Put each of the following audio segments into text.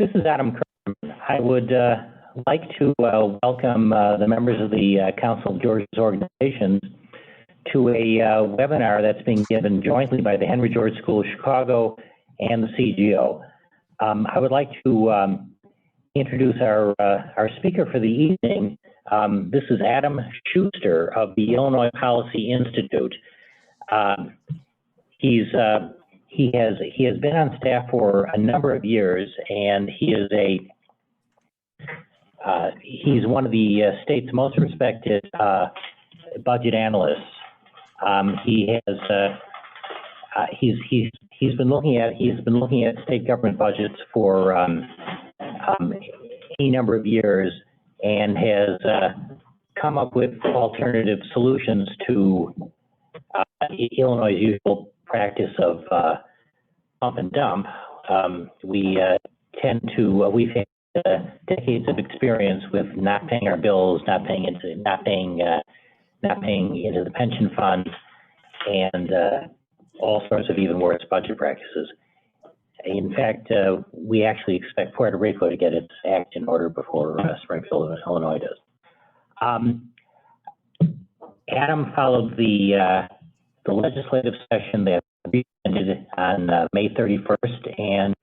This is Adam Schuster. I would like to welcome the members of the Council of George's Organizations to a webinar that's being given jointly by the Henry George School of Chicago and the CGO. I would like to introduce our speaker for the evening. This is Adam Schuster of the Illinois Policy Institute. He has been on staff for a number of years, and he's one of the state's most respected budget analysts. He's been looking at state government budgets for a number of years, and has come up with alternative solutions to Illinois' usual practice of pump and dump. We've had decades of experience with not paying our bills, not paying into the pension fund, and all sorts of even worse budget practices. In fact, we actually expect Puerto Rico to get its act in order before Springfield, Illinois does. Adam followed the legislative session that ended on May 31st, and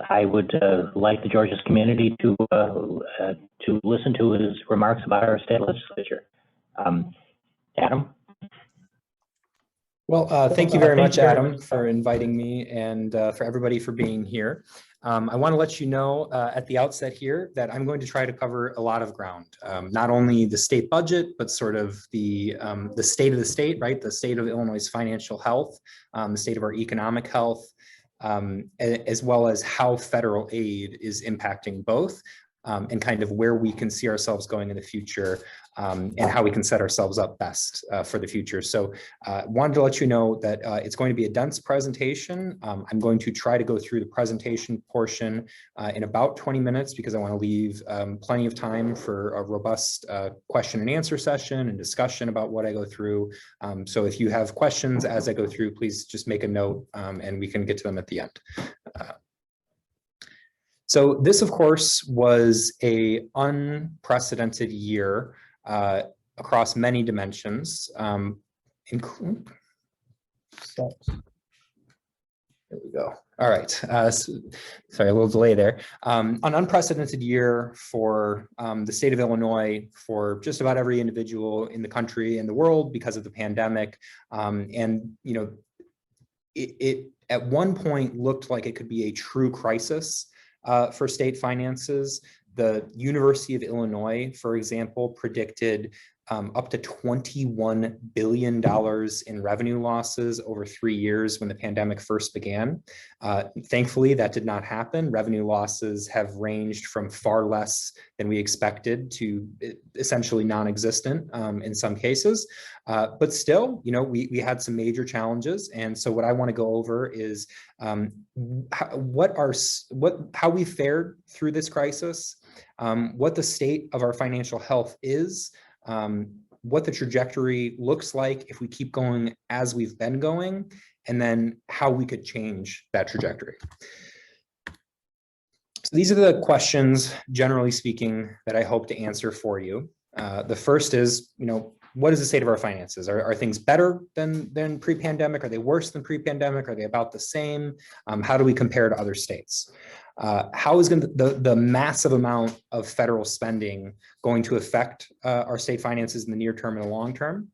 I would like the Georgia's community to listen to his remarks about our state legislature. Adam? Well, thank you very much, Adam, for inviting me, and for everybody for being here. I want to let you know at the outset here that I'm going to try to cover a lot of ground, not only the state budget, but sort of the state of the state, right? The state of Illinois' financial health, the state of our economic health, as well as how federal aid is impacting both, and kind of where we can see ourselves going in the future, and how we can set ourselves up best for the future. So wanted to let you know that it's going to be a dense presentation. I'm going to try to go through the presentation portion in about 20 minutes because I want to leave plenty of time for a robust question and answer session and discussion about what I go through. So if you have questions as I go through, please just make a note and we can get to them at the end. So this, of course, was an unprecedented year across many dimensions, including, there we go. All right, sorry, a little delay there. An unprecedented year for the state of Illinois, for just about every individual in the country and the world because of the pandemic. And, you know, it at one point looked like it could be a true crisis for state finances. The University of Illinois, for example, predicted up to $21 billion in revenue losses over 3 years when the pandemic first began. Thankfully, that did not happen. Revenue losses have ranged from far less than we expected to essentially non-existent in some cases. But still, you know, we had some major challenges. And so what I want to go over is how we fared through this crisis, what the state of our financial health is, what the trajectory looks like if we keep going as we've been going, and then how we could change that trajectory. So these are the questions, generally speaking, that I hope to answer for you. The first is, you know, what is the state of our finances? Are things better than pre-pandemic? Are they worse than pre-pandemic? Are they about the same? How do we compare to other states? How is the massive amount of federal spending going to affect our state finances in the near term and the long term?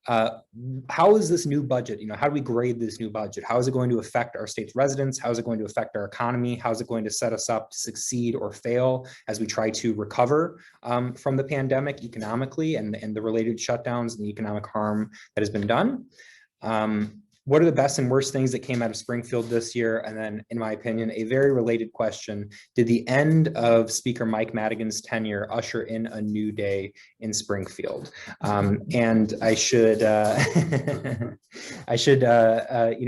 How is this new budget, you know, how do we grade this new budget? How is it going to affect our state's residents? How is it going to affect our economy? How is it going to set us up to succeed or fail as we try to recover from the pandemic economically and the related shutdowns and the economic harm that has been done? What are the best and worst things that came out of Springfield this year? And then, in my opinion, a very related question, did the end of Speaker Mike Madigan's tenure usher in a new day in Springfield? And I should, you know,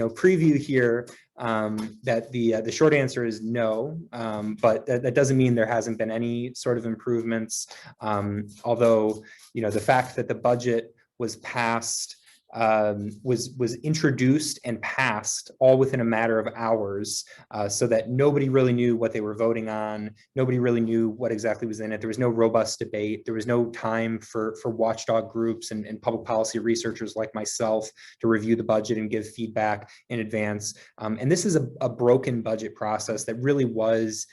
preview here that the short answer is no, but that doesn't mean there hasn't been any sort of improvements. Although, you know, the fact that the budget was passed was introduced and passed all within a matter of hours, so that nobody really knew what they were voting on. Nobody really knew what exactly was in it. There was no robust debate. There was no time for watchdog groups and public policy researchers like myself to review the budget and give feedback in advance. And this is a broken budget process that really was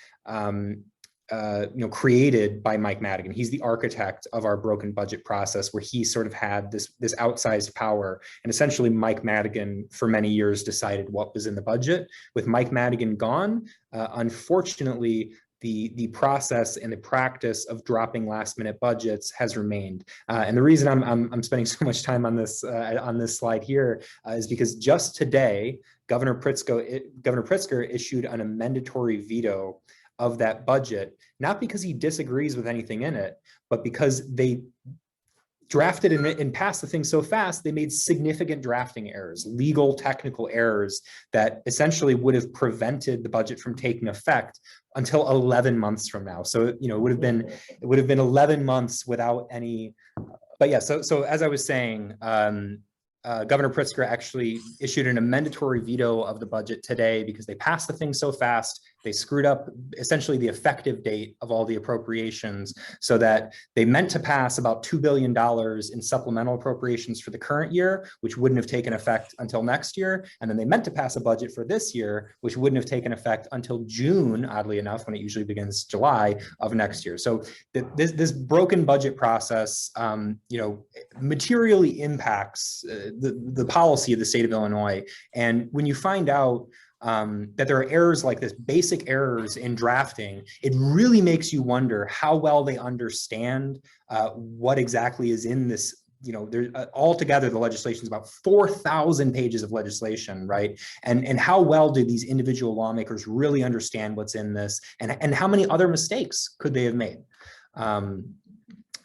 created by Mike Madigan. He's the architect of our broken budget process, where he sort of had this outsized power. And essentially Mike Madigan for many years decided what was in the budget. With Mike Madigan gone, unfortunately, the process and the practice of dropping last minute budgets has remained. And the reason I'm spending so much time on this slide here is because just today, Governor Pritzker issued an amendatory veto of that budget, not because he disagrees with anything in it, but because they drafted and passed the thing so fast, they made significant drafting errors, legal technical errors that essentially would have prevented the budget from taking effect until 11 months from now. So, it would have been 11 months without any, but yeah, so as I was saying, Governor Pritzker actually issued an amendatory veto of the budget today because they passed the thing so fast. They screwed up essentially the effective date of all the appropriations, so that they meant to pass about $2 billion in supplemental appropriations for the current year, which wouldn't have taken effect until next year. And then they meant to pass a budget for this year, which wouldn't have taken effect until June, oddly enough, when it usually begins July of next year. So this broken budget process, materially impacts the policy of the state of Illinois. And when you find out that there are errors like this, basic errors in drafting, it really makes you wonder how well they understand what exactly is in this. Altogether, the legislation is about 4,000 pages of legislation, right? And how well do these individual lawmakers really understand what's in this, and how many other mistakes could they have made?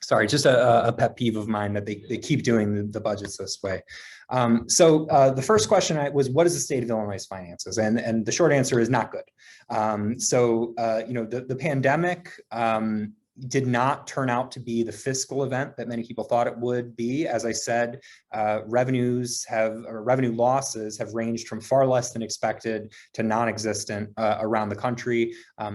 Sorry, just a pet peeve of mine that they keep doing the budgets this way. So the first question was, what is the state of Illinois' finances? And the short answer is not good. The pandemic did not turn out to be the fiscal event that many people thought it would be. As I said, revenue losses have ranged from far less than expected to non-existent around the country.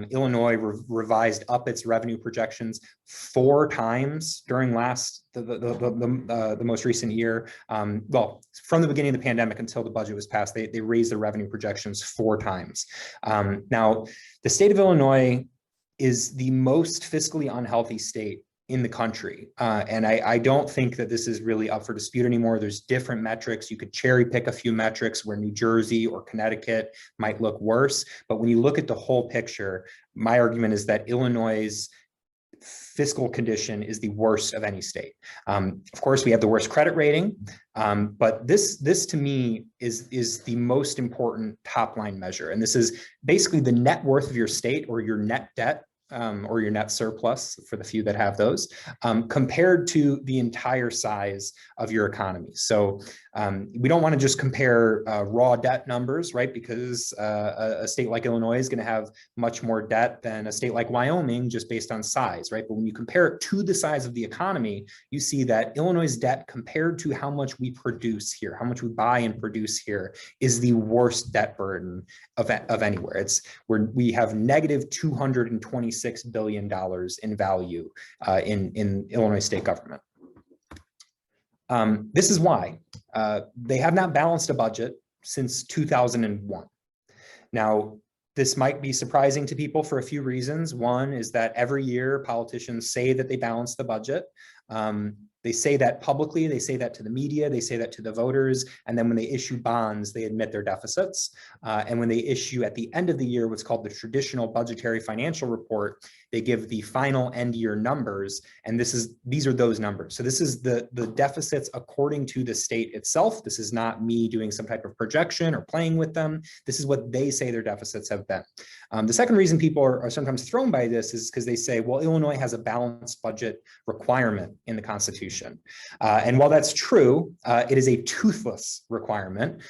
Illinois revised up its revenue projections 4 times during the most recent year. From the beginning of the pandemic until the budget was passed, they raised their revenue projections 4 times. Now, the state of Illinois is the most fiscally unhealthy state in the country. And I don't think that this is really up for dispute anymore. There's different metrics. You could cherry pick a few metrics where New Jersey or Connecticut might look worse. But when you look at the whole picture, my argument is that Illinois' fiscal condition is the worst of any state. Of course, we have the worst credit rating, but this to me is the most important top line measure. And this is basically the net worth of your state, or your net debt, or your net surplus for the few that have those, compared to the entire size of your economy. So we don't want to just compare raw debt numbers, right? Because a state like Illinois is going to have much more debt than a state like Wyoming, just based on size, right? But when you compare it to the size of the economy, you see that Illinois' debt compared to how much we produce here, how much we buy and produce here, is the worst debt burden of anywhere. It's where we have negative $226 billion in value in Illinois state government. This is why they have not balanced a budget since 2001. Now, this might be surprising to people for a few reasons. One is that every year politicians say that they balance the budget. They say that publicly, they say that to the media, they say that to the voters, and then when they issue bonds, they admit their deficits. And when they issue at the end of the year what's called the traditional budgetary financial report, they give the final end year numbers, and these are those numbers. So this is the deficits according to the state itself. This is not me doing some type of projection or playing with them. This is what they say their deficits have been. The second reason people are sometimes thrown by this is because they say, well, Illinois has a balanced budget requirement in the Constitution. contribution. And while that's true, it is a toothless requirement.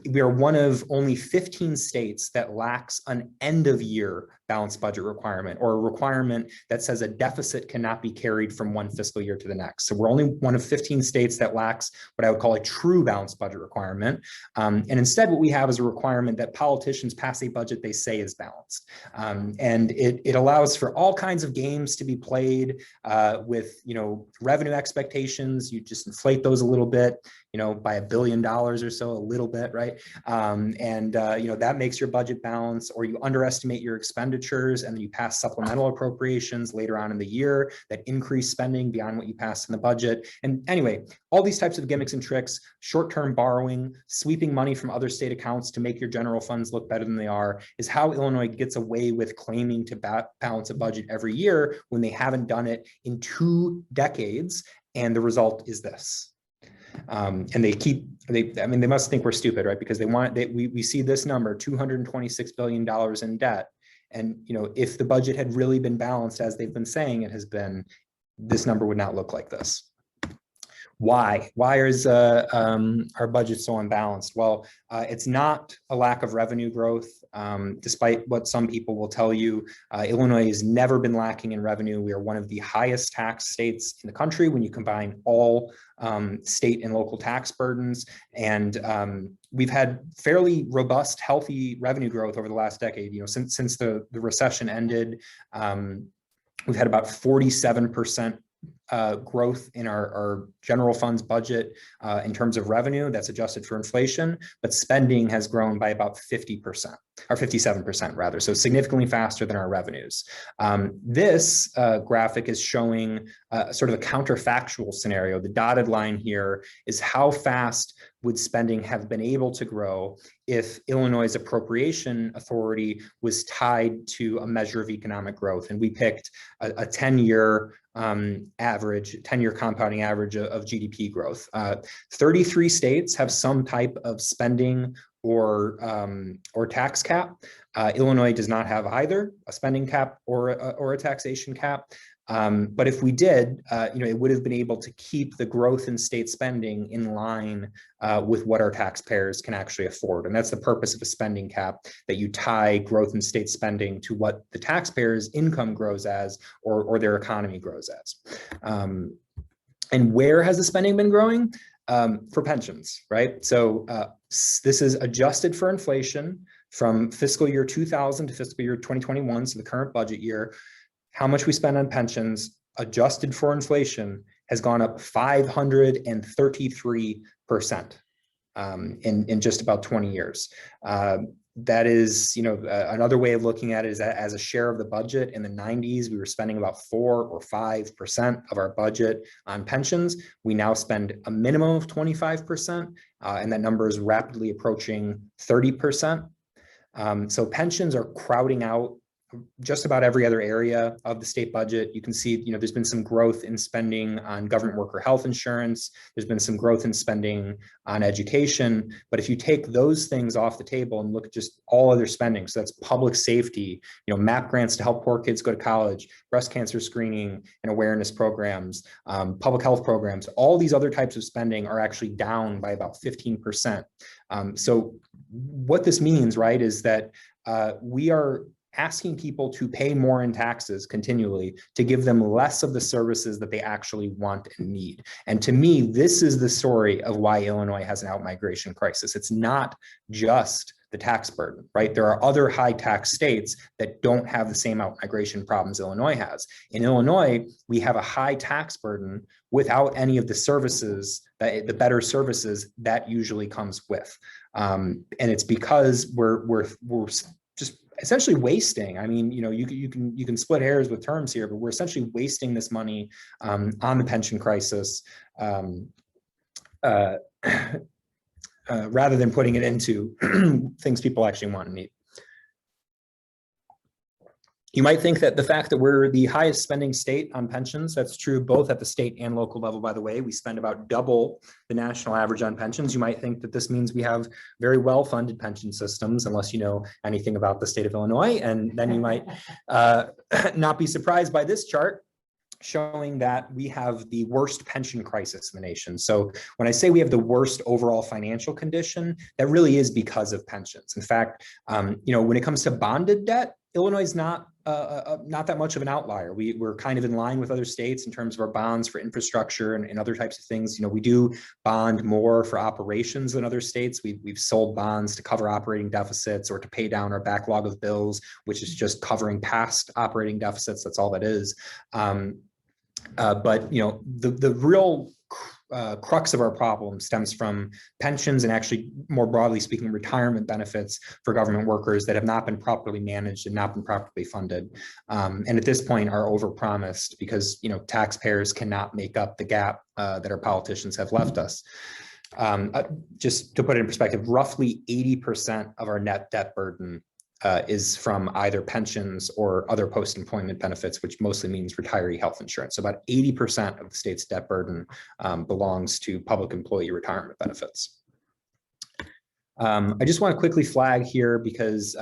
We are one of only 15 states that lacks an end of year balanced budget requirement, or a requirement that says a deficit cannot be carried from one fiscal year to the next. So we're only one of 15 states that lacks what I would call a true balanced budget requirement. And instead, what we have is a requirement that politicians pass a budget they say is balanced. And it allows for all kinds of games to be played with, revenue expectations. You just inflate those a little bit, by $1 billion or so, a little bit, right? That makes your budget balance, or you underestimate your expenditures and then you pass supplemental appropriations later on in the year that increase spending beyond what you passed in the budget. And anyway, all these types of gimmicks and tricks, short-term borrowing, sweeping money from other state accounts to make your general funds look better than they are, is how Illinois gets away with claiming to balance a budget every year when they haven't done it in 2 decades. And the result is this. And they must think we're stupid, right? Because we see this number, $226 billion in debt. And, if the budget had really been balanced as they've been saying it has been, this number would not look like this. Why? Why is our budget so unbalanced? Well, it's not a lack of revenue growth. Despite what some people will tell you, Illinois has never been lacking in revenue. We are one of the highest tax states in the country when you combine all state and local tax burdens. And we've had fairly robust, healthy revenue growth over the last decade. Since the recession ended, we've had about 47% growth in our general funds budget in terms of revenue that's adjusted for inflation, but spending has grown by about 50%, or 57% rather, so significantly faster than our revenues. This graphic is showing sort of a counterfactual scenario. The dotted line here is how fast would spending have been able to grow if Illinois' appropriation authority was tied to a measure of economic growth. And we picked a 10-year average, 10-year compounding average of GDP growth. 33 states have some type of spending or tax cap. Illinois does not have either a spending cap or a taxation cap. But if we did, it would have been able to keep the growth in state spending in line with what our taxpayers can actually afford. And that's the purpose of a spending cap, that you tie growth in state spending to what the taxpayers' income grows as, or their economy grows as. And where has the spending been growing? For pensions, right? So this is adjusted for inflation from fiscal year 2000 to fiscal year 2021, so the current budget year. How much we spend on pensions adjusted for inflation has gone up 533% in just about 20 years. That is, another way of looking at it is that as a share of the budget in the 90s, we were spending about 4 or 5% of our budget on pensions. We now spend a minimum of 25%, and that number is rapidly approaching 30%. So pensions are crowding out just about every other area of the state budget. You can see, there's been some growth in spending on government worker health insurance. There's been some growth in spending on education. But if you take those things off the table and look at just all other spending, so that's public safety, MAP grants to help poor kids go to college, breast cancer screening and awareness programs, public health programs, all these other types of spending are actually down by about 15%. So what this means, right, is that we are asking people to pay more in taxes continually to give them less of the services that they actually want and need. And to me, this is the story of why Illinois has an outmigration crisis. It's not just the tax burden, right? There are other high tax states that don't have the same outmigration problems Illinois has. In Illinois, we have a high tax burden without any of the services, the better services that usually comes with. And it's because we're just essentially wasting. I mean, you can split hairs with terms here, but we're essentially wasting this money on the pension crisis rather than putting it into things people actually want and need. You might think that the fact that we're the highest spending state on pensions, that's true both at the state and local level, by the way. We spend about double the national average on pensions. You might think that this means we have very well-funded pension systems, unless you know anything about the state of Illinois. And then you might not be surprised by this chart showing that we have the worst pension crisis in the nation. So when I say we have the worst overall financial condition, that really is because of pensions. In fact, when it comes to bonded debt, Illinois is not that much of an outlier. We're kind of in line with other states in terms of our bonds for infrastructure and other types of things. We do bond more for operations than other states. We've sold bonds to cover operating deficits or to pay down our backlog of bills, which is just covering past operating deficits. That's all that is. But the real crux of our problem stems from pensions and, actually more broadly speaking, retirement benefits for government workers that have not been properly managed and not been properly funded, and at this point are overpromised because taxpayers cannot make up the gap that our politicians have left us. Just to put it in perspective, roughly 80% of our net debt burden is from either pensions or other post-employment benefits, which mostly means retiree health insurance. So about 80% of the state's debt burden belongs to public employee retirement benefits. I just want to quickly flag here because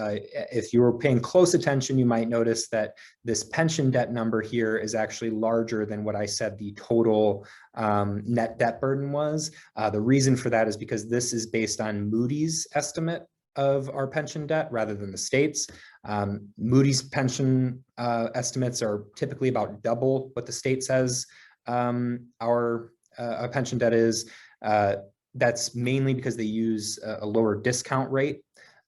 if you were paying close attention, you might notice that this pension debt number here is actually larger than what I said the total net debt burden was. The reason for that is because this is based on Moody's estimate of our pension debt rather than the state's. Moody's pension estimates are typically about double what the state says our pension debt is. That's mainly because they use a lower discount rate.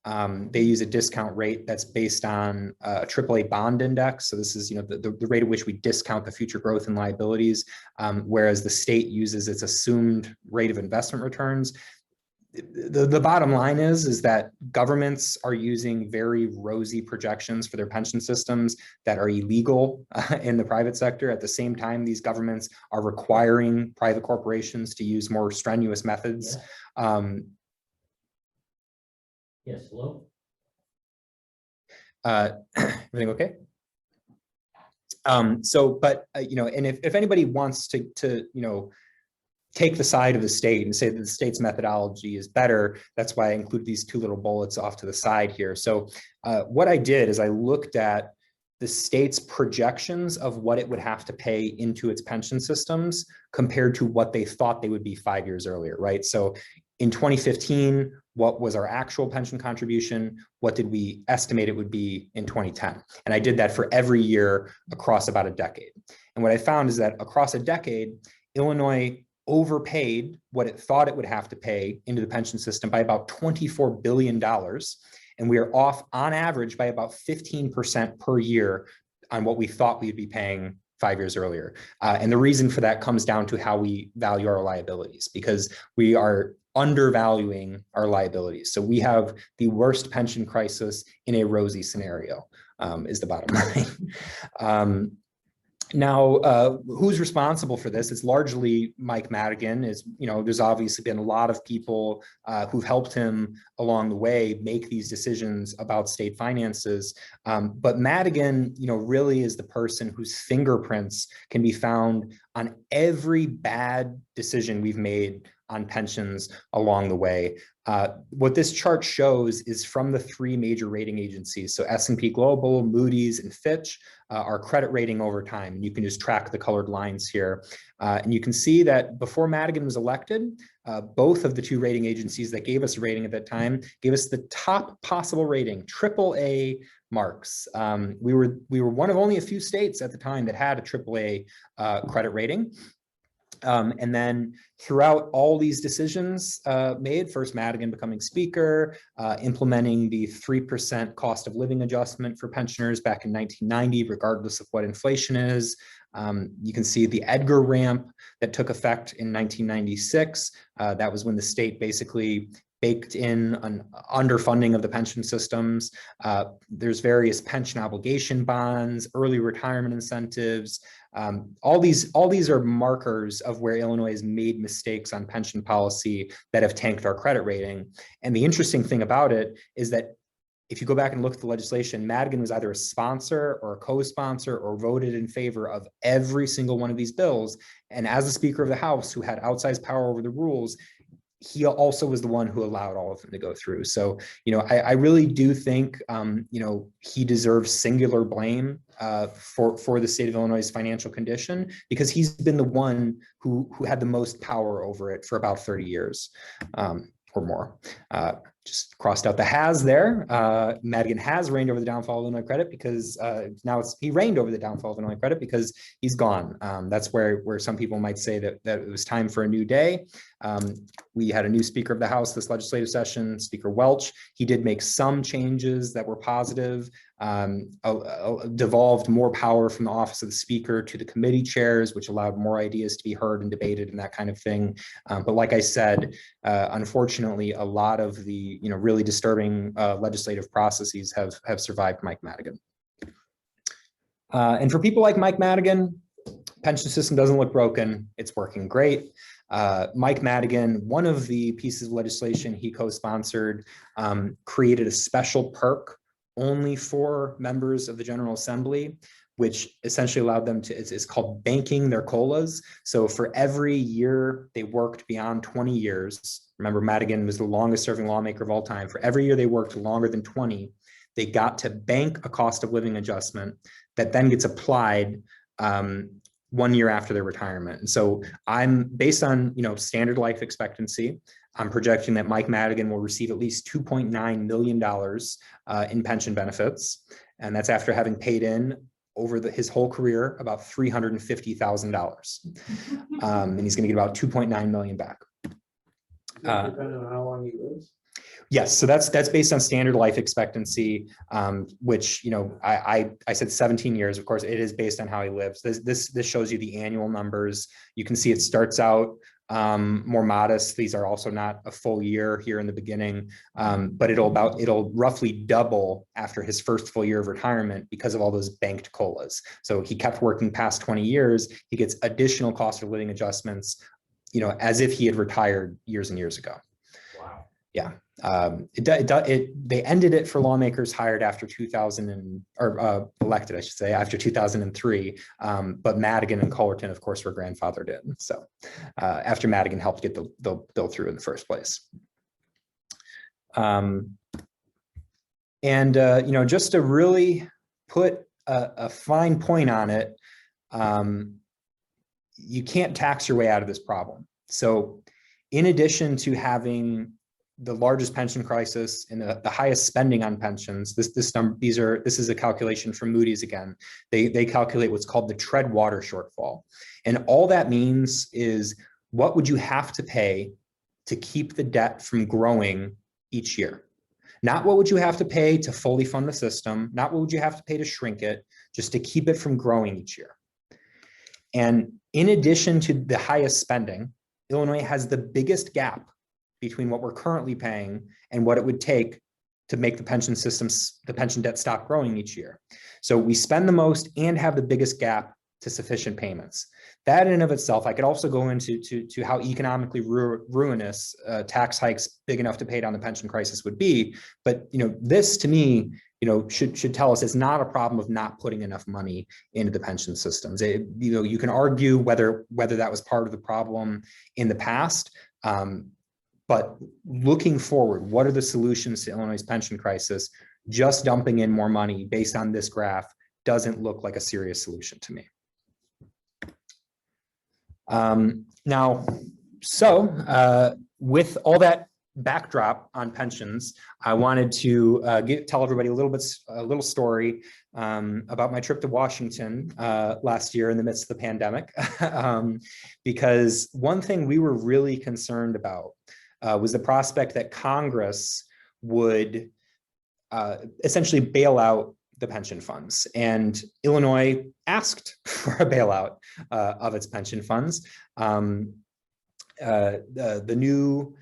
They use a discount rate that's based on a AAA bond index. So this is the rate at which we discount the future growth in liabilities, whereas the state uses its assumed rate of investment returns. The bottom line is that governments are using very rosy projections for their pension systems that are illegal in the private sector. At the same time, these governments are requiring private corporations to use more strenuous methods. Yes, hello? Everything okay? And if anybody wants to take the side of the state and say that the state's methodology is better, that's why I include these two little bullets off to the side here. So what I did is I looked at the state's projections of what it would have to pay into its pension systems compared to what they thought they would be 5 years earlier, right? So in 2015, what was our actual pension contribution? What did we estimate it would be in 2010? And I did that for every year across about a decade. And what I found is that across a decade, Illinois overpaid what it thought it would have to pay into the pension system by about $24 billion. And we are off on average by about 15% per year on what we thought we'd be paying 5 years earlier. And the reason for that comes down to how we value our liabilities, because we are undervaluing our liabilities. So we have the worst pension crisis in a rosy scenario, is the bottom line. Now, who's responsible for this? It's largely Mike Madigan. There's obviously been a lot of people who've helped him along the way make these decisions about state finances. But Madigan, really is the person whose fingerprints can be found on every bad decision we've made on pensions along the way. What this chart shows is from the three major rating agencies. So S&P Global, Moody's, and Fitch, our credit rating over time. And you can just track the colored lines here. And you can see that before Madigan was elected, both of the two rating agencies that gave us a rating at that time gave us the top possible rating, AAA marks. We were one of only a few states at the time that had a AAA credit rating. And then throughout all these decisions made, first Madigan becoming speaker, implementing the 3% cost of living adjustment for pensioners back in 1990, regardless of what inflation is. You can see the Edgar ramp that took effect in 1996. That was when the state basically baked in an underfunding of the pension systems. There's various pension obligation bonds, early retirement incentives. All these are markers of where Illinois has made mistakes on pension policy that have tanked our credit rating. And the interesting thing about it is that if you go back and look at the legislation, Madigan was either a sponsor or a co-sponsor or voted in favor of every single one of these bills. And as the Speaker of the House, who had outsized power over the rules, he also was the one who allowed all of them to go through. So, I really do think, he deserves singular blame for the state of Illinois' financial condition, because he's been the one who had the most power over it for about 30 years or more. Just crossed out the has there. Madigan has reigned over the downfall of Illinois credit, because he reigned over the downfall of Illinois credit because he's gone. That's where some people might say that it was time for a new day. We had a new Speaker of the House this legislative session, Speaker Welch. He did make some changes that were positive, devolved more power from the office of the Speaker to the committee chairs, which allowed more ideas to be heard and debated and that kind of thing. But like I said, unfortunately, a lot of the really disturbing legislative processes have survived Mike Madigan. And for people like Mike Madigan, pension system doesn't look broken. It's working great. Mike Madigan, one of the pieces of legislation he co-sponsored, created a special perk only for members of the General Assembly, which essentially allowed them to, it's called banking their COLAs. So for every year they worked beyond 20 years, remember Madigan was the longest serving lawmaker of all time, for every year they worked longer than 20, they got to bank a cost of living adjustment that then gets applied 1 year after their retirement. And so I'm based on, standard life expectancy, I'm projecting that Mike Madigan will receive at least $2.9 million in pension benefits. And that's after having paid in over his whole career about $350,000. And he's going to get about 2.9 million back. Depending on how long he lives. Yes, so that's based on standard life expectancy, which I said 17 years. Of course, it is based on how he lives. This shows you the annual numbers. You can see it starts out more modest. These are also not a full year here in the beginning, but it'll roughly double after his first full year of retirement because of all those banked COLAs. So he kept working past 20 years. He gets additional cost of living adjustments, as if he had retired years and years ago. Wow. Yeah. They ended it for lawmakers hired after 2000 or elected, I should say, after 2003. But Madigan and Cullerton, of course, were grandfathered in. So after Madigan helped get the bill through in the first place. Just to really put a fine point on it, you can't tax your way out of this problem. So in addition to having the largest pension crisis and the highest spending on pensions, this is a calculation from Moody's again. They calculate what's called the treadwater shortfall. And all that means is, what would you have to pay to keep the debt from growing each year? Not what would you have to pay to fully fund the system, not what would you have to pay to shrink it, just to keep it from growing each year. And in addition to the highest spending, Illinois has the biggest gap between what we're currently paying and what it would take to make the pension debt stop growing each year. So we spend the most and have the biggest gap to sufficient payments. That in and of itself, I could also go into how economically ruinous tax hikes big enough to pay down the pension crisis would be. But this to me, should tell us it's not a problem of not putting enough money into the pension systems. You can argue whether that was part of the problem in the past. But looking forward, what are the solutions to Illinois' pension crisis? Just dumping in more money based on this graph doesn't look like a serious solution to me. With all that backdrop on pensions, I wanted to tell everybody a little story about my trip to Washington last year in the midst of the pandemic, because one thing we were really concerned about was the prospect that Congress would essentially bail out the pension funds. And Illinois asked for a bailout of its pension funds. The new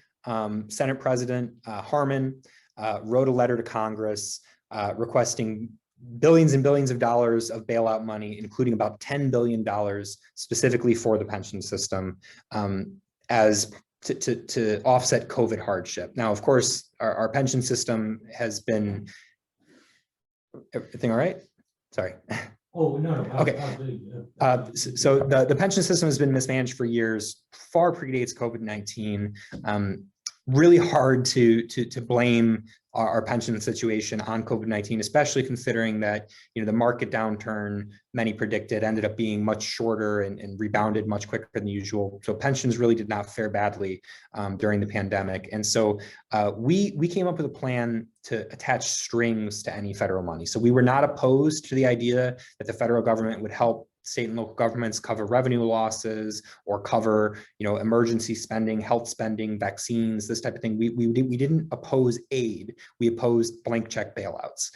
Senate President Harman wrote a letter to Congress requesting billions and billions of dollars of bailout money, including about $10 billion specifically for the pension system to offset COVID hardship. Now, of course, our pension system has been, everything all right? Sorry. Oh, no. Okay. So the pension system has been mismanaged for years, far predates COVID-19. Really hard to blame our pension situation on COVID-19, especially considering that the market downturn many predicted ended up being much shorter and rebounded much quicker than usual. So pensions really did not fare badly during the pandemic. And so we came up with a plan to attach strings to any federal money. So we were not opposed to the idea that the federal government would help state and local governments cover revenue losses or cover, emergency spending, health spending, vaccines, this type of thing. We didn't oppose aid. We opposed blank check bailouts.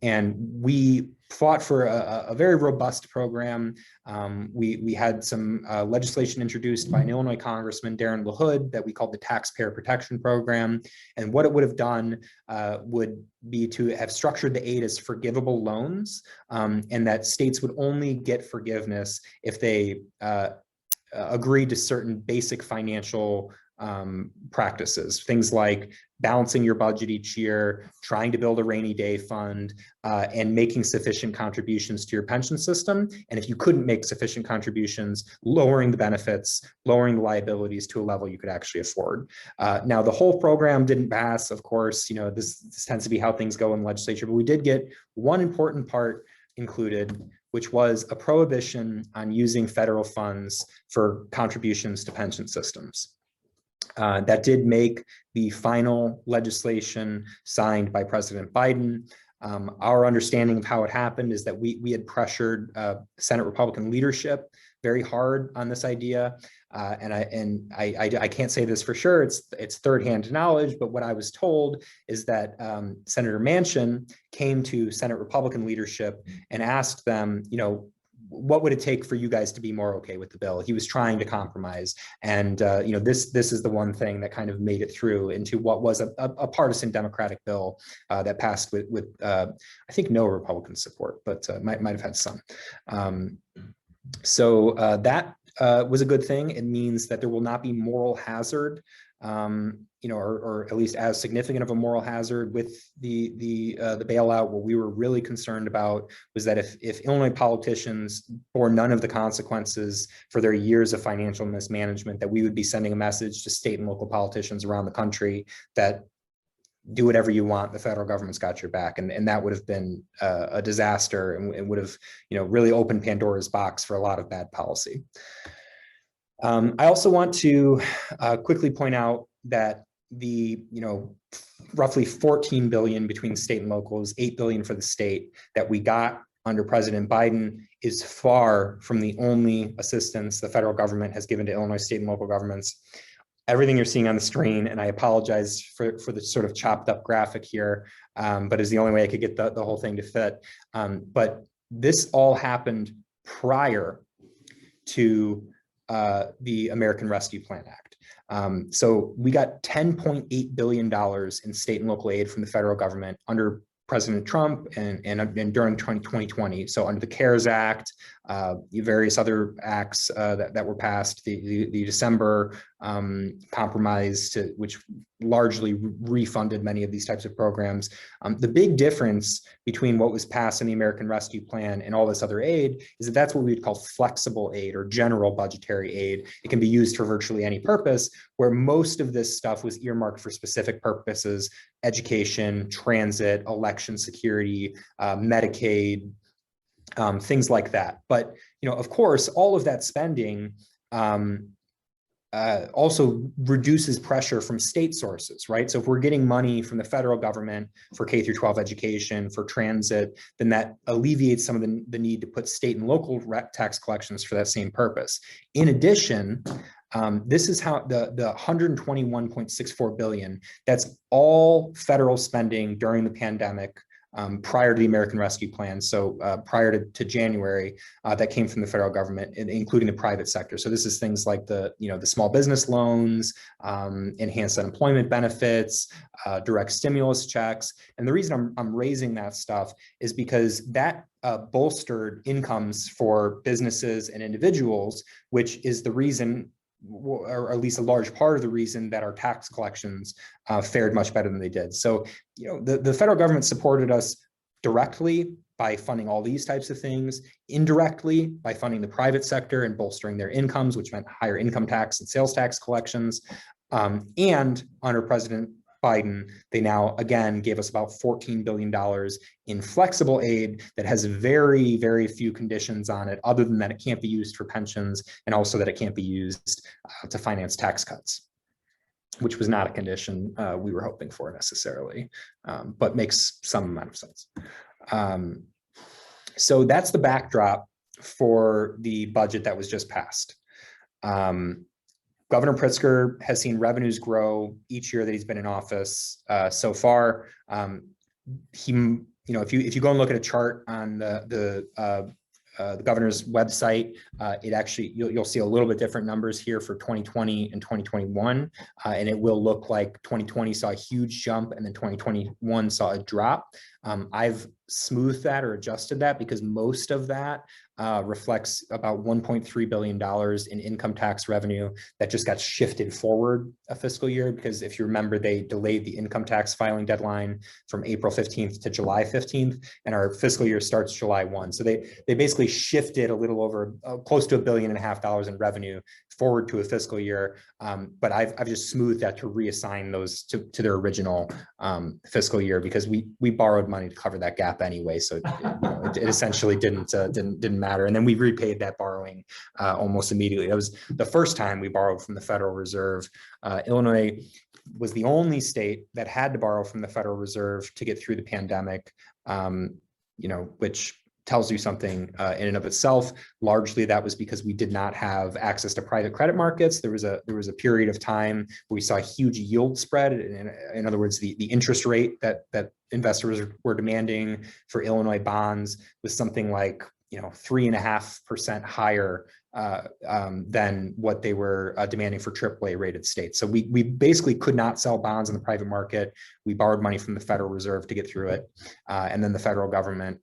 And we fought for a very robust program. We had some legislation introduced by an Illinois Congressman, Darren LaHood, that we called the Taxpayer Protection Program. And what it would have done would be to have structured the aid as forgivable loans, and that states would only get forgiveness if they agreed to certain basic financial practices, things like balancing your budget each year, trying to build a rainy day fund, and making sufficient contributions to your pension system. And if you couldn't make sufficient contributions, lowering the benefits, lowering the liabilities to a level you could actually afford. Now, the whole program didn't pass, of course. This tends to be how things go in the legislature, but we did get one important part included, which was a prohibition on using federal funds for contributions to pension systems. That did make the final legislation signed by President Biden. Our understanding of how it happened is that we had pressured Senate Republican leadership very hard on this idea. And I can't say this for sure, it's third-hand knowledge, but what I was told is that Senator Manchin came to Senate Republican leadership and asked them, what would it take for you guys to be more okay with the bill? He was trying to compromise. And this is the one thing that kind of made it through into what was a partisan Democratic bill that passed with I think no Republican support, but might have had some. So that was a good thing. It means that there will not be moral hazard, or at least as significant of a moral hazard with the bailout. What we were really concerned about was that if Illinois politicians bore none of the consequences for their years of financial mismanagement, that we would be sending a message to state and local politicians around the country that do whatever you want, the federal government's got your back. And that would have been a disaster and would have really opened Pandora's box for a lot of bad policy. I also want to quickly point out that the roughly 14 billion between state and locals, 8 billion for the state that we got under President Biden is far from the only assistance the federal government has given to Illinois state and local governments. Everything you're seeing on the screen, and I apologize for the sort of chopped up graphic here, but it's the only way I could get the whole thing to fit. But this all happened prior to the American Rescue Plan Act. So we got $10.8 billion in state and local aid from the federal government under President Trump and during 2020. So under the CARES Act, various other acts that were passed, the December compromise, which largely refunded many of these types of programs. The big difference between what was passed in the American Rescue Plan and all this other aid is that that's what we would call flexible aid or general budgetary aid. It can be used for virtually any purpose, where most of this stuff was earmarked for specific purposes: education, transit, election security, Medicaid, things like that. But of course, all of that spending also reduces pressure from state sources, right? So if we're getting money from the federal government for K through 12 education, for transit, then that alleviates some of the need to put state and local tax collections for that same purpose. In addition, this is how the 121.64 billion, that's all federal spending during the pandemic, prior to the American Rescue Plan, so prior to January, that came from the federal government, including the private sector. So this is things like the small business loans, enhanced unemployment benefits, direct stimulus checks. And the reason I'm raising that stuff is because that bolstered incomes for businesses and individuals, which is the reason, or at least a large part of the reason, that our tax collections fared much better than they did. So, the federal government supported us directly by funding all these types of things, indirectly by funding the private sector and bolstering their incomes, which meant higher income tax and sales tax collections. And under President Biden, they now again gave us about $14 billion in flexible aid that has very, very few conditions on it, other than that it can't be used for pensions and also that it can't be used to finance tax cuts, which was not a condition we were hoping for necessarily, but makes some amount of sense. So that's the backdrop for the budget that was just passed. Governor Pritzker has seen revenues grow each year that he's been in office so far. If you go and look at a chart on the governor's website, it actually, you'll see a little bit different numbers here for 2020 and 2021, and it will look like 2020 saw a huge jump and then 2021 saw a drop. I've smoothed that or adjusted that because most of that reflects about $1.3 billion in income tax revenue that just got shifted forward a fiscal year, because if you remember, they delayed the income tax filing deadline from April 15th to July 15th, and our fiscal year starts July 1. So they basically shifted a little over close to $1.5 billion in revenue forward to a fiscal year, but I've just smoothed that to reassign those to their original fiscal year, because we borrowed money to cover that gap anyway, so it essentially didn't matter. And then we repaid that borrowing almost immediately. That was the first time we borrowed from the Federal Reserve. Illinois was the only state that had to borrow from the Federal Reserve to get through the pandemic, which tells you something in and of itself. Largely that was because we did not have access to private credit markets. There was a period of time where we saw a huge yield spread. In other words, the interest rate that investors were demanding for Illinois bonds was something like 3.5% higher than what they were demanding for AAA rated states. So we basically could not sell bonds in the private market. We borrowed money from the Federal Reserve to get through it. And then the federal government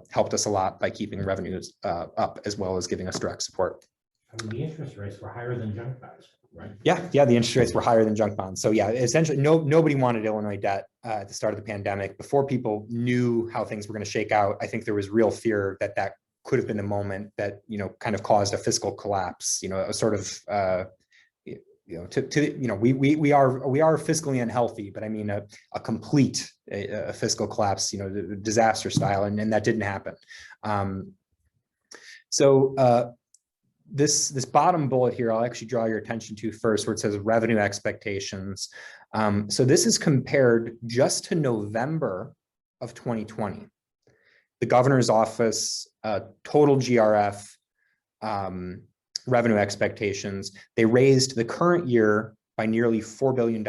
helped us a lot by keeping revenues up, as well as giving us direct support. I mean, the interest rates were higher than junk bonds, right? Yeah, the interest rates were higher than junk bonds. So yeah, essentially nobody wanted Illinois debt at the start of the pandemic. Before people knew how things were going to shake out, I think there was real fear that could have been the moment that, kind of caused a fiscal collapse, a sort of, we are fiscally unhealthy, but I mean a complete fiscal collapse, disaster style, and that didn't happen. This bottom bullet here, I'll actually draw your attention to first, where it says revenue expectations. So this is compared just to November of 2020. The governor's office total GRF revenue expectations, they raised the current year by nearly $4 billion.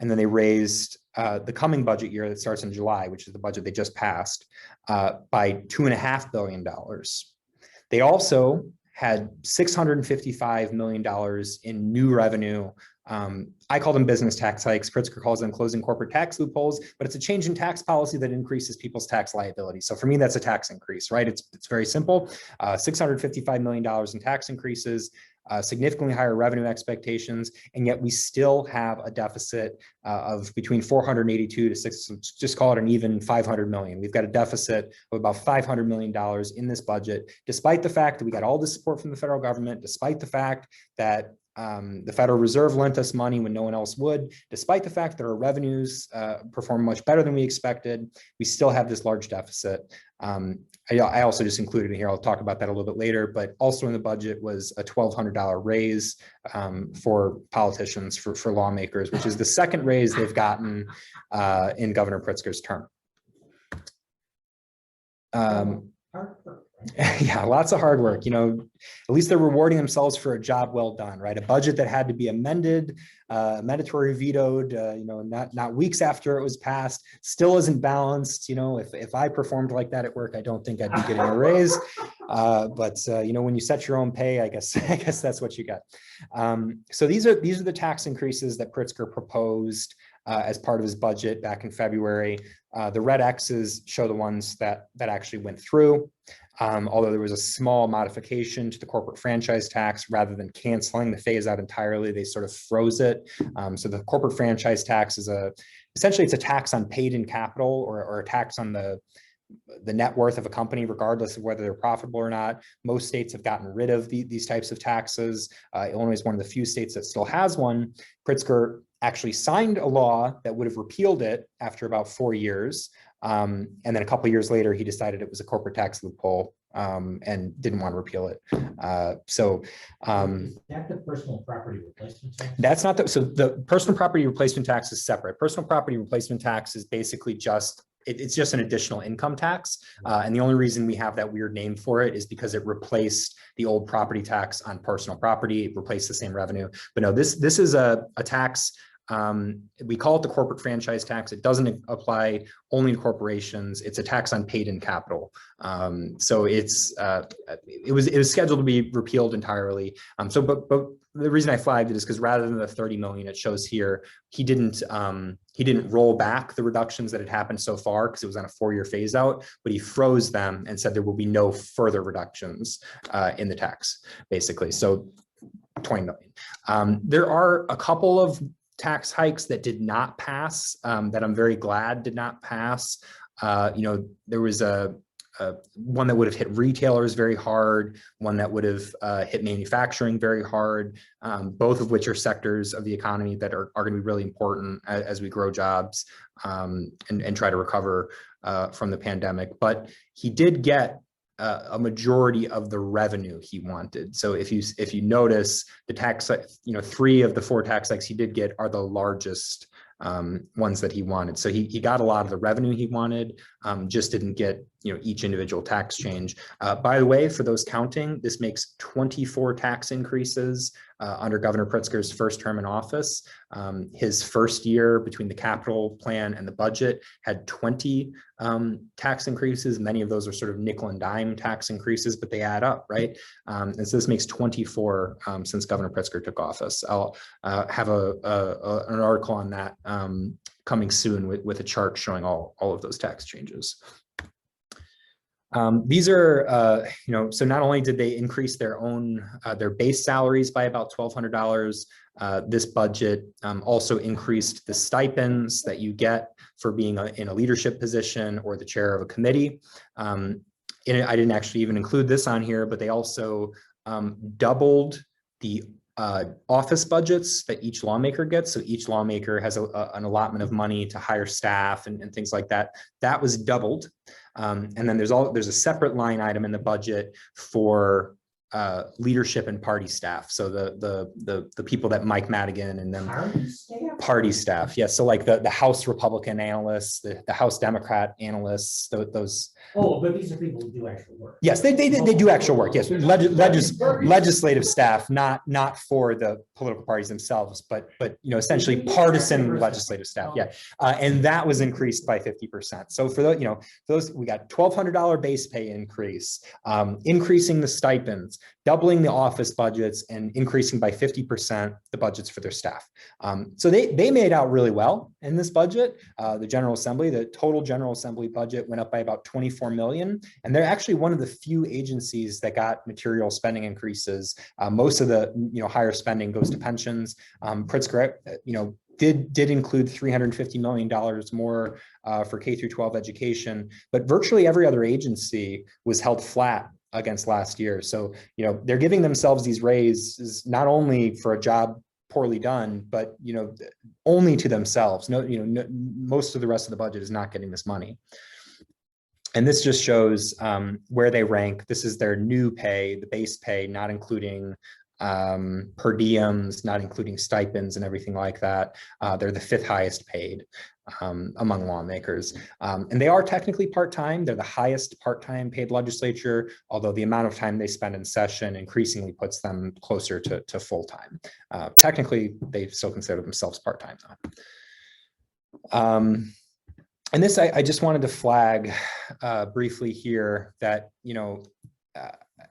And then they raised the coming budget year that starts in July, which is the budget they just passed, by $2.5 billion. They also had $655 million in new revenue. I call them business tax hikes. Pritzker calls them closing corporate tax loopholes, but it's a change in tax policy that increases people's tax liability. So for me, that's a tax increase, right? It's very simple. $655 million in tax increases, significantly higher revenue expectations, and yet we still have a deficit of between 482 to just call it an even 500 million. We've got a deficit of about $500 million in this budget, despite the fact that we got all the support from the federal government, despite the fact that the Federal Reserve lent us money when no one else would, despite the fact that our revenues performed much better than we expected, we still have this large deficit. I also just included in here, I'll talk about that a little bit later, but also in the budget was a $1,200 raise for politicians, for lawmakers, which is the second raise they've gotten in Governor Pritzker's term. Yeah, lots of hard work. At least they're rewarding themselves for a job well done, right? A budget that had to be amended, mandatory vetoed, not weeks after it was passed, still isn't balanced. If I performed like that at work, I don't think I'd be getting a raise. But when you set your own pay, I guess that's what you get. So these are the tax increases that Pritzker proposed as part of his budget back in February. The red X's show the ones that actually went through. Although there was a small modification to the corporate franchise tax, rather than canceling the phase out entirely, they sort of froze it. So the corporate franchise tax is essentially it's a tax on paid-in capital, or a tax on the the net worth of a company, regardless of whether they're profitable or not. Most states have gotten rid of these types of taxes. Illinois is one of the few states that still has one. Pritzker actually signed a law that would have repealed it after about 4 years. And then a couple of years later, he decided it was a corporate tax loophole and didn't want to repeal it. Is that the personal property replacement tax? That's not so the personal property replacement tax is separate. Personal property replacement tax is basically just, it's just an additional income tax. And the only reason we have that weird name for it is because it replaced the old property tax on personal property. It replaced the same revenue. But no, this is a tax. We call it the corporate franchise tax. It doesn't apply only to corporations. It's a tax on paid-in capital. So it was scheduled to be repealed entirely. But the reason I flagged it is because rather than the 30 million it shows here, he didn't roll back the reductions that had happened so far because it was on a 4-year phase out, but he froze them and said there will be no further reductions in the tax, basically. So 20 million. There are a couple of tax hikes that did not pass, that I'm very glad did not pass. There was a one that would have hit retailers very hard, one that would have hit manufacturing very hard, both of which are sectors of the economy that are going to be really important as we grow jobs and try to recover from the pandemic. But he did get a majority of the revenue he wanted. So if you notice the tax, 3 of the 4 tax hikes he did get are the largest ones that he wanted. So he got a lot of the revenue he wanted, just didn't get each individual tax change. By the way, for those counting, this makes 24 tax increases under Governor Pritzker's first term in office. His first year between the capital plan and the budget had 20 tax increases. Many of those are sort of nickel and dime tax increases, but they add up, right? And so this makes 24 since Governor Pritzker took office. I'll have an article on that coming soon with a chart showing all of those tax changes. These are, so not only did they increase their base salaries by about $1,200, this budget also increased the stipends that you get for being in a leadership position or the chair of a committee. I didn't actually even include this on here, but they also doubled the office budgets that each lawmaker gets. So each lawmaker has an allotment of money to hire staff and things like that. That was doubled. And then there's a separate line item in the budget for leadership and party staff. So the people that Mike Madigan and them party staff. Yes. So like the House Republican analysts, the House Democrat analysts, those. Oh, but these are people who do actual work. Yes, they do actual work. Yes, legislative staff, not for the political parties themselves, but essentially partisan legislative staff. Yeah, and that was increased by 50%. So for those we got $1,200 base pay increase, increasing the stipends, doubling the office budgets, and increasing by 50% the budgets for their staff. So they made out really well in this budget. The total General Assembly budget went up by about 24 million, and they're actually one of the few agencies that got material spending increases. Most of the higher spending goes to pensions. Pritzker, did include $350 million more for K through 12 education, but virtually every other agency was held flat against last year. So they're giving themselves these raises not only for a job poorly done, but only to themselves. Most of the rest of the budget is not getting this money. And this just shows where they rank. This is their new pay, the base pay, not including per diems, not including stipends and everything like that. They're the 5th highest paid among lawmakers. And they are technically part-time. They're the highest part-time paid legislature, although the amount of time they spend in session increasingly puts them closer to full-time. Technically, they still consider themselves part-time though. And this, I just wanted to flag briefly here that,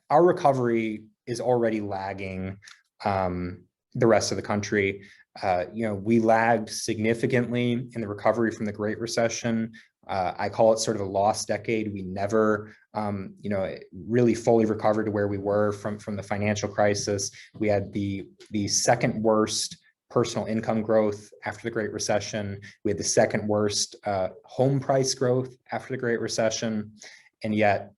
our recovery is already lagging the rest of the country. We lagged significantly in the recovery from the Great Recession. I call it sort of a lost decade. We never, really fully recovered to where we were from the financial crisis. We had the second worst personal income growth after the Great Recession. We had the second worst home price growth after the Great Recession. And yet,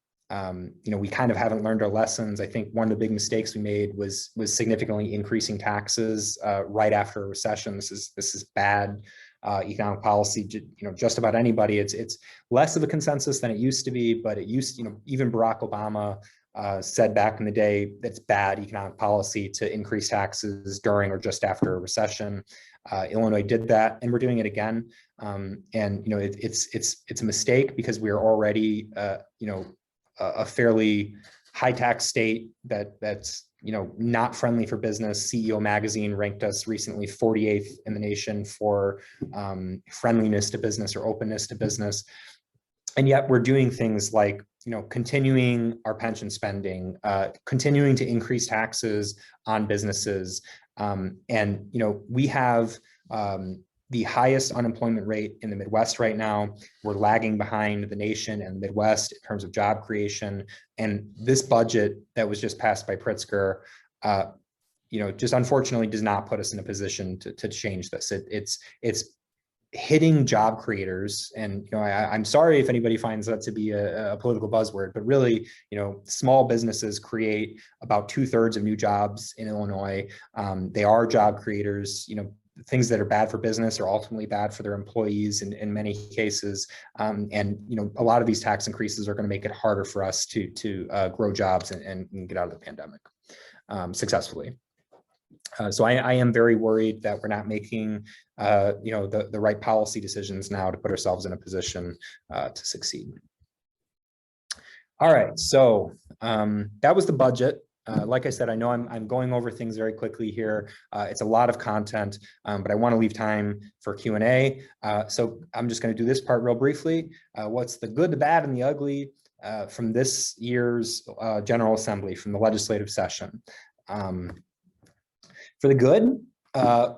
we kind of haven't learned our lessons. I think one of the big mistakes we made was significantly increasing taxes right after a recession. This is bad economic policy. Just about anybody. It's less of a consensus than it used to be, but it used, even Barack Obama said back in the day that's bad economic policy to increase taxes during or just after a recession. Illinois did that, and we're doing it again. It's a mistake because we are already a fairly high tax state that's not friendly for business. CEO Magazine ranked us recently 48th in the nation for friendliness to business or openness to business. And yet we're doing things like, continuing our pension spending, continuing to increase taxes on businesses. We have the highest unemployment rate in the Midwest right now. We're lagging behind the nation and the Midwest in terms of job creation. And this budget that was just passed by Pritzker, just unfortunately does not put us in a position to change this. It's hitting job creators. And, I'm sorry if anybody finds that to be a political buzzword, but really, small businesses create about 2/3 of new jobs in Illinois. They are job creators. Things that are bad for business are ultimately bad for their employees in many cases. A lot of these tax increases are going to make it harder for us to grow jobs and get out of the pandemic successfully. So I am very worried that we're not making the right policy decisions now to put ourselves in a position to succeed. All right, so that was the budget. Like I said, I know I'm going over things very quickly here. It's a lot of content, but I want to leave time for Q&A. So I'm just going to do this part real briefly. What's the good, the bad, and the ugly from this year's General Assembly, from the legislative session? For the good,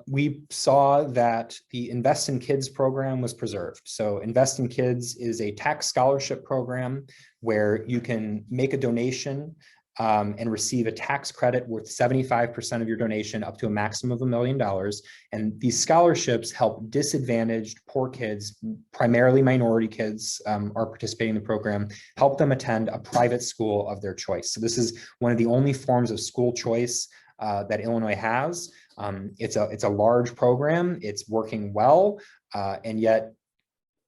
we saw that the Invest in Kids program was preserved. So Invest in Kids is a tax scholarship program where you can make a donation and receive a tax credit worth 75% of your donation up to a maximum of $1 million. And these scholarships help disadvantaged poor kids, primarily minority kids are participating in the program, help them attend a private school of their choice. So this is one of the only forms of school choice that Illinois has. It's a large program, it's working well, and yet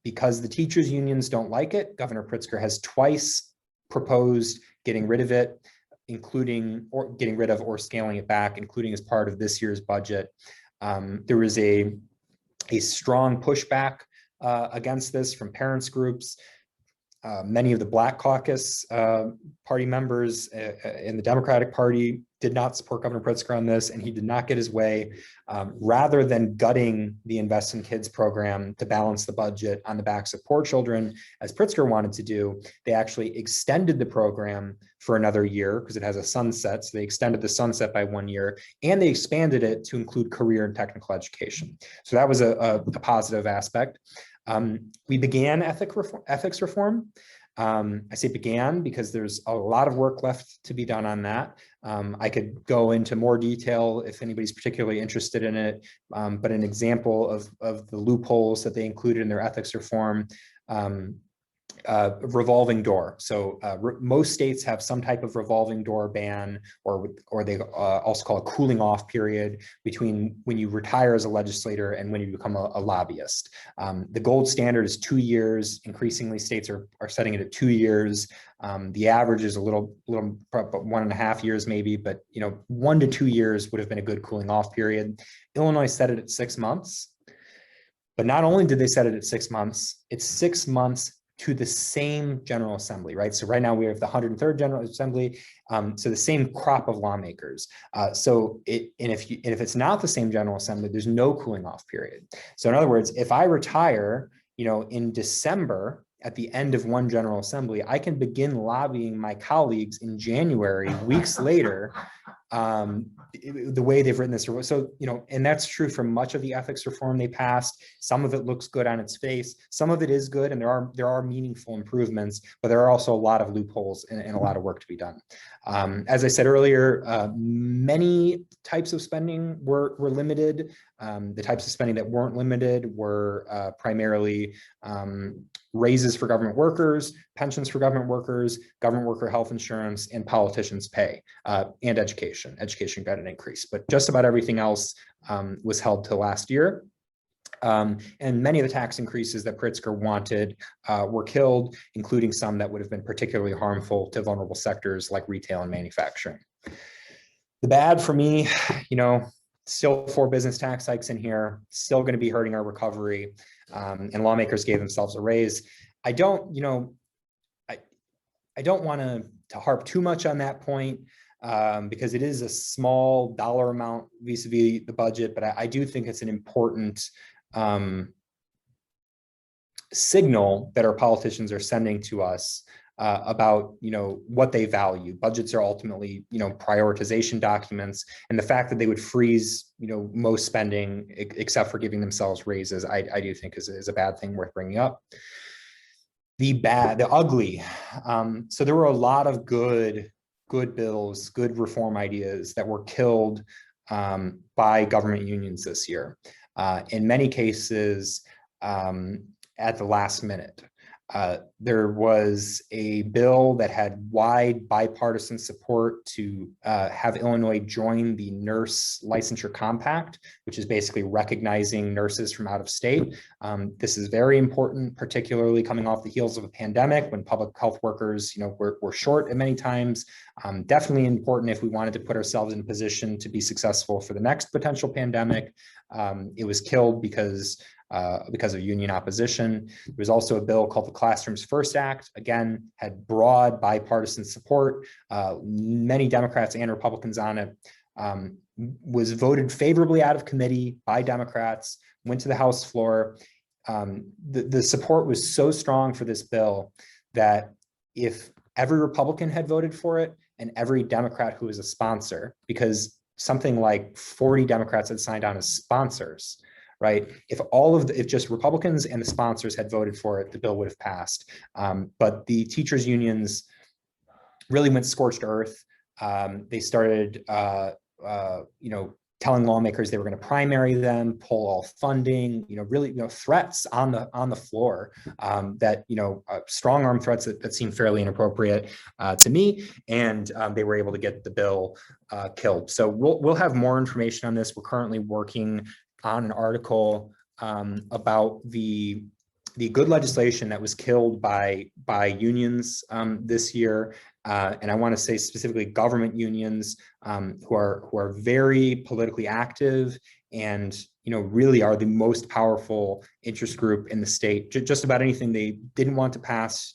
because the teachers unions don't like it, Governor Pritzker has twice proposed getting rid of it, including or getting rid of or scaling it back, including as part of this year's budget. There was a strong pushback against this from parents groups. Many of the Black Caucus party members in the Democratic Party did not support Governor Pritzker on this, and he did not get his way. Rather than gutting the Invest in Kids program to balance the budget on the backs of poor children, as Pritzker wanted to do, they actually extended the program for another year because it has a sunset. So they extended the sunset by 1 year, and they expanded it to include career and technical education. So that was a positive aspect. We began ethics reform. I say began because there's a lot of work left to be done on that. I could go into more detail if anybody's particularly interested in it, but an example of the loopholes that they included in their ethics reform, revolving door. So most states have some type of revolving door ban, or they also call a cooling off period between when you retire as a legislator and when you become a lobbyist. The gold standard is 2 years. Increasingly, states are setting it at 2 years. The average is a little 1.5 years maybe, but 1 to 2 years would have been a good cooling off period. Illinois set it at 6 months. But not only did they set it at 6 months, it's 6 months to the same General Assembly, right? So right now we have the 103rd General Assembly, so the same crop of lawmakers. If it's not the same General Assembly, there's no cooling off period. So in other words, if I retire, in December at the end of one General Assembly, I can begin lobbying my colleagues in January, weeks later, the way they've written this. So, and that's true for much of the ethics reform they passed. Some of it looks good on its face. Some of it is good, and there are meaningful improvements, but there are also a lot of loopholes and a lot of work to be done. As I said earlier, many types of spending were limited. The types of spending that weren't limited were primarily raises for government workers, pensions for government workers, government worker health insurance, and politicians' pay, and education. Education got an increase, but just about everything else was held to last year. And many of the tax increases that Pritzker wanted were killed, including some that would have been particularly harmful to vulnerable sectors like retail and manufacturing. The bad for me, still 4 business tax hikes in here, still going to be hurting our recovery, and lawmakers gave themselves a raise. I don't want to harp too much on that point because it is a small dollar amount vis-a-vis the budget, but I do think it's an important signal that our politicians are sending to us about what they value. Budgets are ultimately prioritization documents, and the fact that they would freeze most spending except for giving themselves raises, I do think is a bad thing worth bringing up. The ugly. So there were a lot of good bills, good reform ideas that were killed by government unions this year. In many cases, at the last minute. There was a bill that had wide bipartisan support to have Illinois join the Nurse Licensure Compact, which is basically recognizing nurses from out of state. This is very important, particularly coming off the heels of a pandemic when public health workers, were short at many times. Definitely important if we wanted to put ourselves in a position to be successful for the next potential pandemic. It was killed because of union opposition. There was also a bill called the Classrooms First Act, again, had broad bipartisan support, many Democrats and Republicans on it, was voted favorably out of committee by Democrats, went to the House floor. The support was so strong for this bill that if every Republican had voted for it and every Democrat who was a sponsor, because something like 40 Democrats had signed on as sponsors, right? If just Republicans and the sponsors had voted for it, the bill would have passed. But the teachers unions really went scorched earth. They started, telling lawmakers they were going to primary them, pull all funding, really, threats on the floor that, strong arm threats that seemed fairly inappropriate to me. And they were able to get the bill killed. So we'll have more information on this. We're currently working on an article about the good legislation that was killed by unions this year. And I want to say specifically government unions who are very politically active and really are the most powerful interest group in the state. Just about anything they didn't want to pass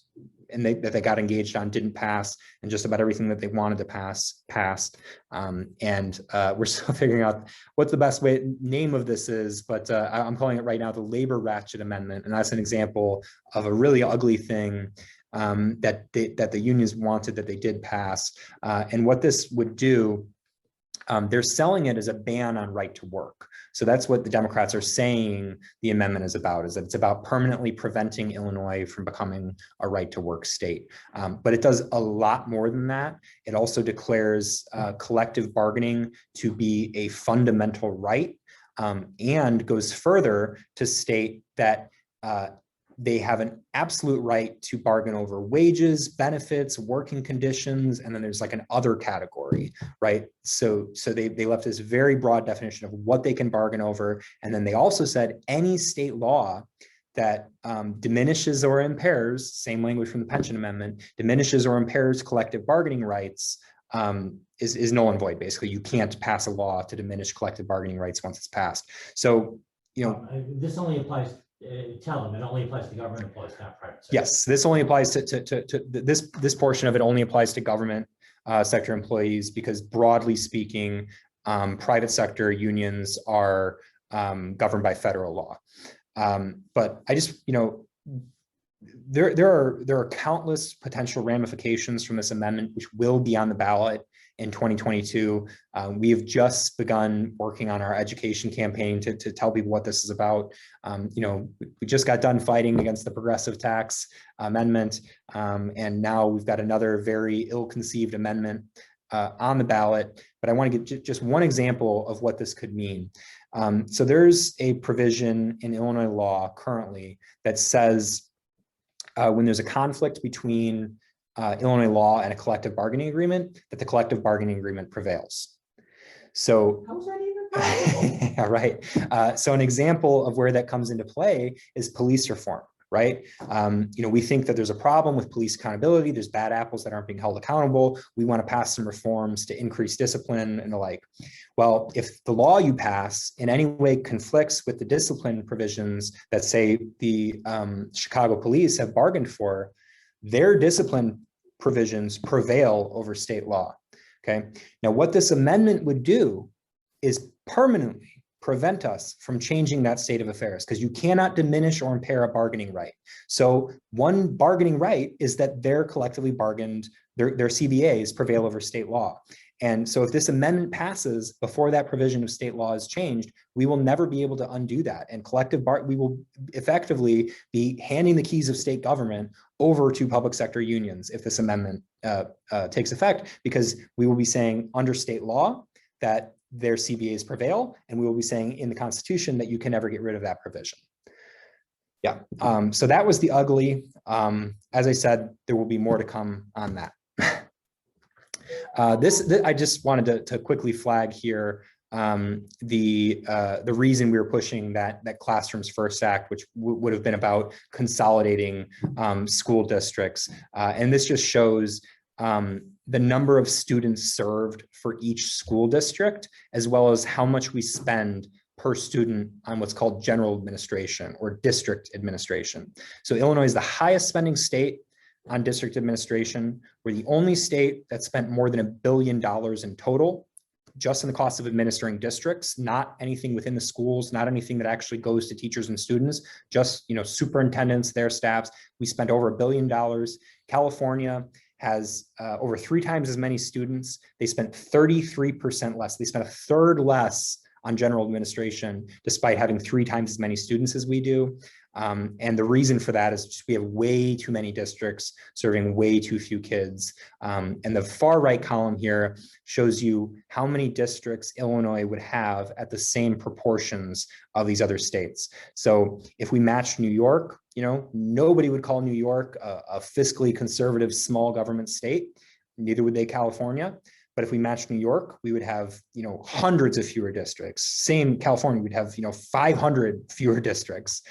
and that they got engaged on didn't pass, and just about everything that they wanted to pass passed. We're still figuring out what the best name of this is, but I'm calling it right now the Labor Ratchet Amendment, and that's an example of a really ugly thing that the unions wanted that they did pass. And what this would do, they're selling it as a ban on right to work. So that's what the Democrats are saying the amendment is about, is that it's about permanently preventing Illinois from becoming a right to work state. But it does a lot more than that. It also declares collective bargaining to be a fundamental right, and goes further to state that they have an absolute right to bargain over wages, benefits, working conditions, and then there's like an other category, right? So they left this very broad definition of what they can bargain over. And then they also said any state law that diminishes or impairs, same language from the pension amendment, diminishes or impairs collective bargaining rights is null and void. Basically, you can't pass a law to diminish collective bargaining rights once it's passed. So, this only applies. Tell them it only applies to government employees, not private sector. Yes, this only applies to this portion of it only applies to government sector employees, because broadly speaking, private sector unions are governed by federal law. But I just, there are countless potential ramifications from this amendment, which will be on the ballot in 2022. We have just begun working on our education campaign to tell people what this is about. We just got done fighting against the progressive tax amendment, and now we've got another very ill-conceived amendment on the ballot. But I want to give just one example of what this could mean. So there's a provision in Illinois law currently that says when there's a conflict between Illinois law and a collective bargaining agreement, that the collective bargaining agreement prevails. So, How's that even possible? yeah, right. So an example of where that comes into play is police reform, right? We think that there's a problem with police accountability. There's bad apples that aren't being held accountable. We want to pass some reforms to increase discipline and the like. Well, if the law you pass in any way conflicts with the discipline provisions that say the Chicago police have bargained for, their discipline provisions prevail over state law. Okay. Now, what this amendment would do is permanently prevent us from changing that state of affairs, because you cannot diminish or impair a bargaining right. So one bargaining right is that they're collectively bargained, their CBAs prevail over state law. And so if this amendment passes before that provision of state law is changed, we will never be able to undo that. And we will effectively be handing the keys of state government over to public sector unions if this amendment takes effect, because we will be saying under state law that their CBAs prevail, and we will be saying in the Constitution that you can never get rid of that provision. Yeah, so that was the ugly. As I said, there will be more to come on that. I just wanted to quickly flag here the reason we were pushing that Classrooms First Act, which would have been about consolidating school districts, and this just shows the number of students served for each school district, as well as how much we spend per student on what's called general administration or district administration. So Illinois is the highest spending state on district administration. We're the only state that spent more than $1 billion in total, just in the cost of administering districts, not anything within the schools, not anything that actually goes to teachers and students, just superintendents, their staffs. We spent over $1 billion. California has over 3 times as many students. They spent 33% less. They spent 1/3 less on general administration, despite having 3 times as many students as we do. And the reason for that is just we have way too many districts serving way too few kids. And the far right column here shows you how many districts Illinois would have at the same proportions of these other states. So if we matched New York, nobody would call New York a fiscally conservative small government state. Neither would they California. But if we matched New York, we would have, hundreds of fewer districts. Same California, we'd have, 500 fewer districts.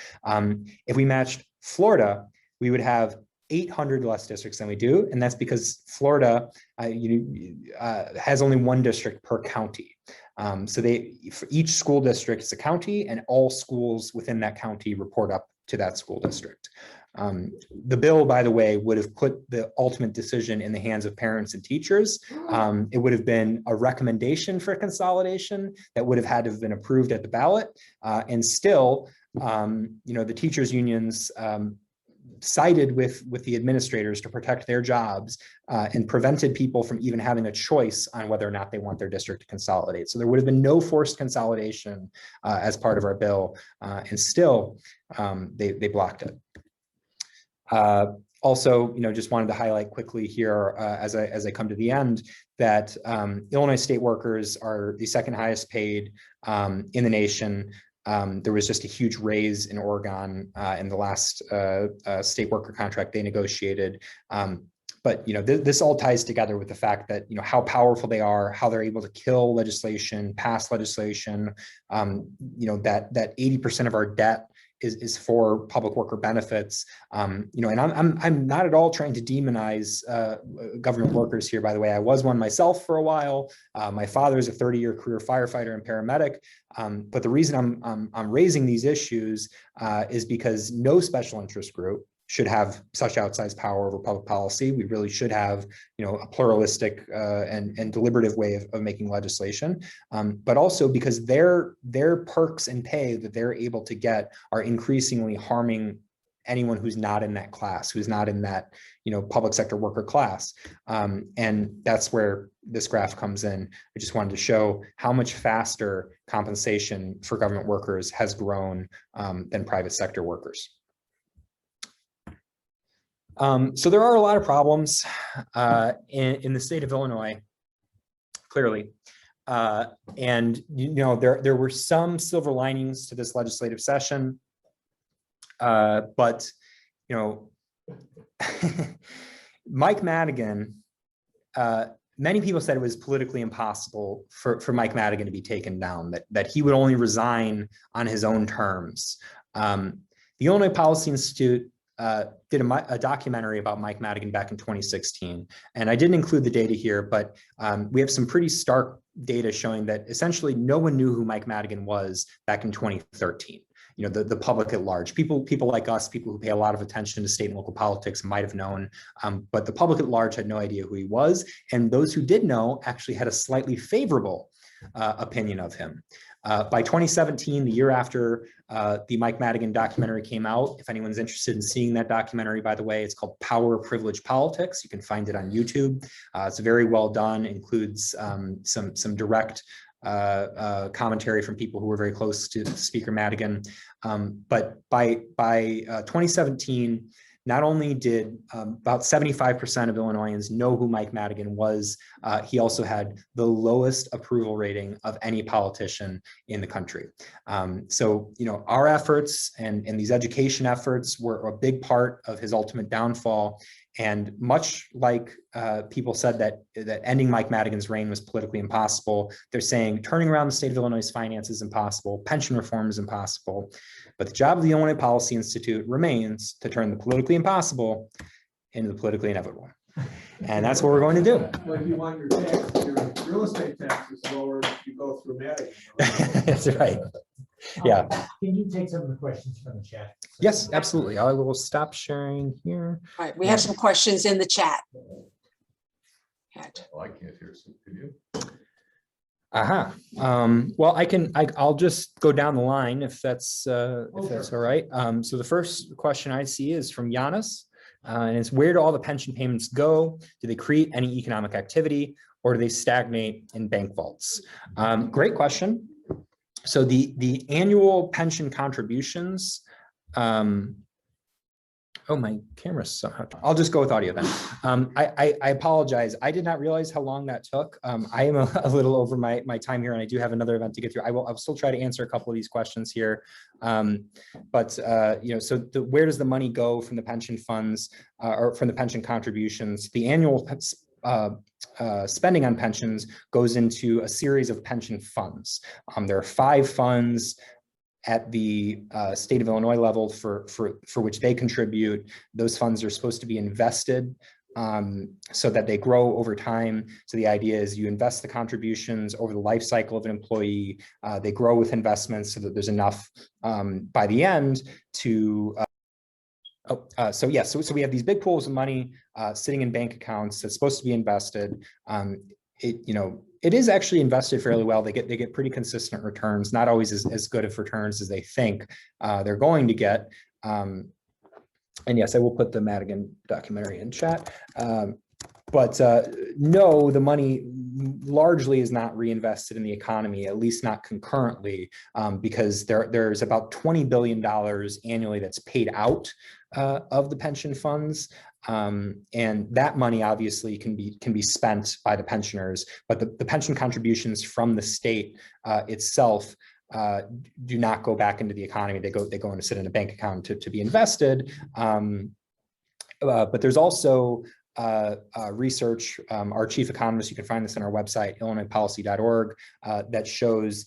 If we matched Florida, we would have 800 less districts than we do. And that's because Florida has only 1 district per county. So for each school district is a county, and all schools within that county report up to that school district. The bill, by the way, would have put the ultimate decision in the hands of parents and teachers. It would have been a recommendation for consolidation that would have had to have been approved at the ballot. And still, the teachers unions sided with the administrators to protect their jobs and prevented people from even having a choice on whether or not they want their district to consolidate. So there would have been no forced consolidation as part of our bill, and still they blocked it. Also, just wanted to highlight quickly here as I come to the end that Illinois state workers are the 2nd highest paid in the nation. There was just a huge raise in Oregon in the last state worker contract they negotiated. But this all ties together with the fact that how powerful they are, how they're able to kill legislation, pass legislation. That 80% of our debt is for public worker benefits. And I'm not at all trying to demonize government workers here, by the way. I was one myself for a while. My father is a 30-year career firefighter and paramedic. But the reason I'm raising these issues is because no special interest group should have such outsized power over public policy. We really should have, a pluralistic and deliberative way of making legislation, but also because their perks and pay that they're able to get are increasingly harming anyone who's not in that class, who's not in that, public sector worker class. And that's where this graph comes in. I just wanted to show how much faster compensation for government workers has grown than private sector workers. So there are a lot of problems in the state of Illinois, clearly. And there were some silver linings to this legislative session, but Mike Madigan, many people said it was politically impossible for Mike Madigan to be taken down, that he would only resign on his own terms. The Illinois Policy Institute did a documentary about Mike Madigan back in 2016. And I didn't include the data here, but we have some pretty stark data showing that essentially no one knew who Mike Madigan was back in 2013. The public at large, people like us, people who pay a lot of attention to state and local politics might have known, but the public at large had no idea who he was. And those who did know actually had a slightly favorable opinion of him. By 2017, the year after the Mike Madigan documentary came out, if anyone's interested in seeing that documentary, by the way, it's called Power, Privilege, Politics. You can find it on YouTube. It's very well done, includes some direct commentary from people who were very close to Speaker Madigan. But by 2017, not only did about 75% of Illinoisans know who Mike Madigan was, he also had the lowest approval rating of any politician in the country. So, our efforts and these education efforts were a big part of his ultimate downfall. And much like people said that ending Mike Madigan's reign was politically impossible, they're saying turning around the state of Illinois' finances is impossible, pension reform is impossible. But the job of the Illinois Policy Institute remains to turn the politically impossible into the politically inevitable. And that's what we're going to do. Well, if you want your real estate taxes lowered, you go through Madigan. That's right. Yeah. Can you take some of the questions from the chat? Yes, absolutely. I will stop sharing here. All right, we have some questions in the chat. Well, I can't hear, so could you? Well, I'll just go down the line if that's all right. So the first question I see is from Giannis, and it's, where do all the pension payments go? Do they create any economic activity, or do they stagnate in bank vaults? Great question. So the annual pension contributions, oh, my camera's somehow. I'll just go with audio then. I apologize. I did not realize how long that took. I am a little over my time here, and I do have another event to get through. I'll still try to answer a couple of these questions here. But where does the money go from the pension funds or from the pension contributions? The annual spending on pensions goes into a series of pension funds. There are 5 funds at the state of Illinois level for which they contribute. Those funds are supposed to be invested so that they grow over time. So the idea is you invest the contributions over the life cycle of an employee. They grow with investments so that there's enough by the end to so we have these big pools of money sitting in bank accounts that's supposed to be invested. It is actually invested fairly well. They get pretty consistent returns, not always as good of returns as they think they're going to get. And yes, I will put the Madigan documentary in chat. But no, the money largely is not reinvested in the economy, at least not concurrently, because there's about $20 billion annually that's paid out of the pension funds. And that money obviously can be spent by the pensioners, but the pension contributions from the state itself do not go back into the economy. They go and sit in a bank account to be invested. But there's also research, our chief economist, you can find this on our website, illinoispolicy.org, that shows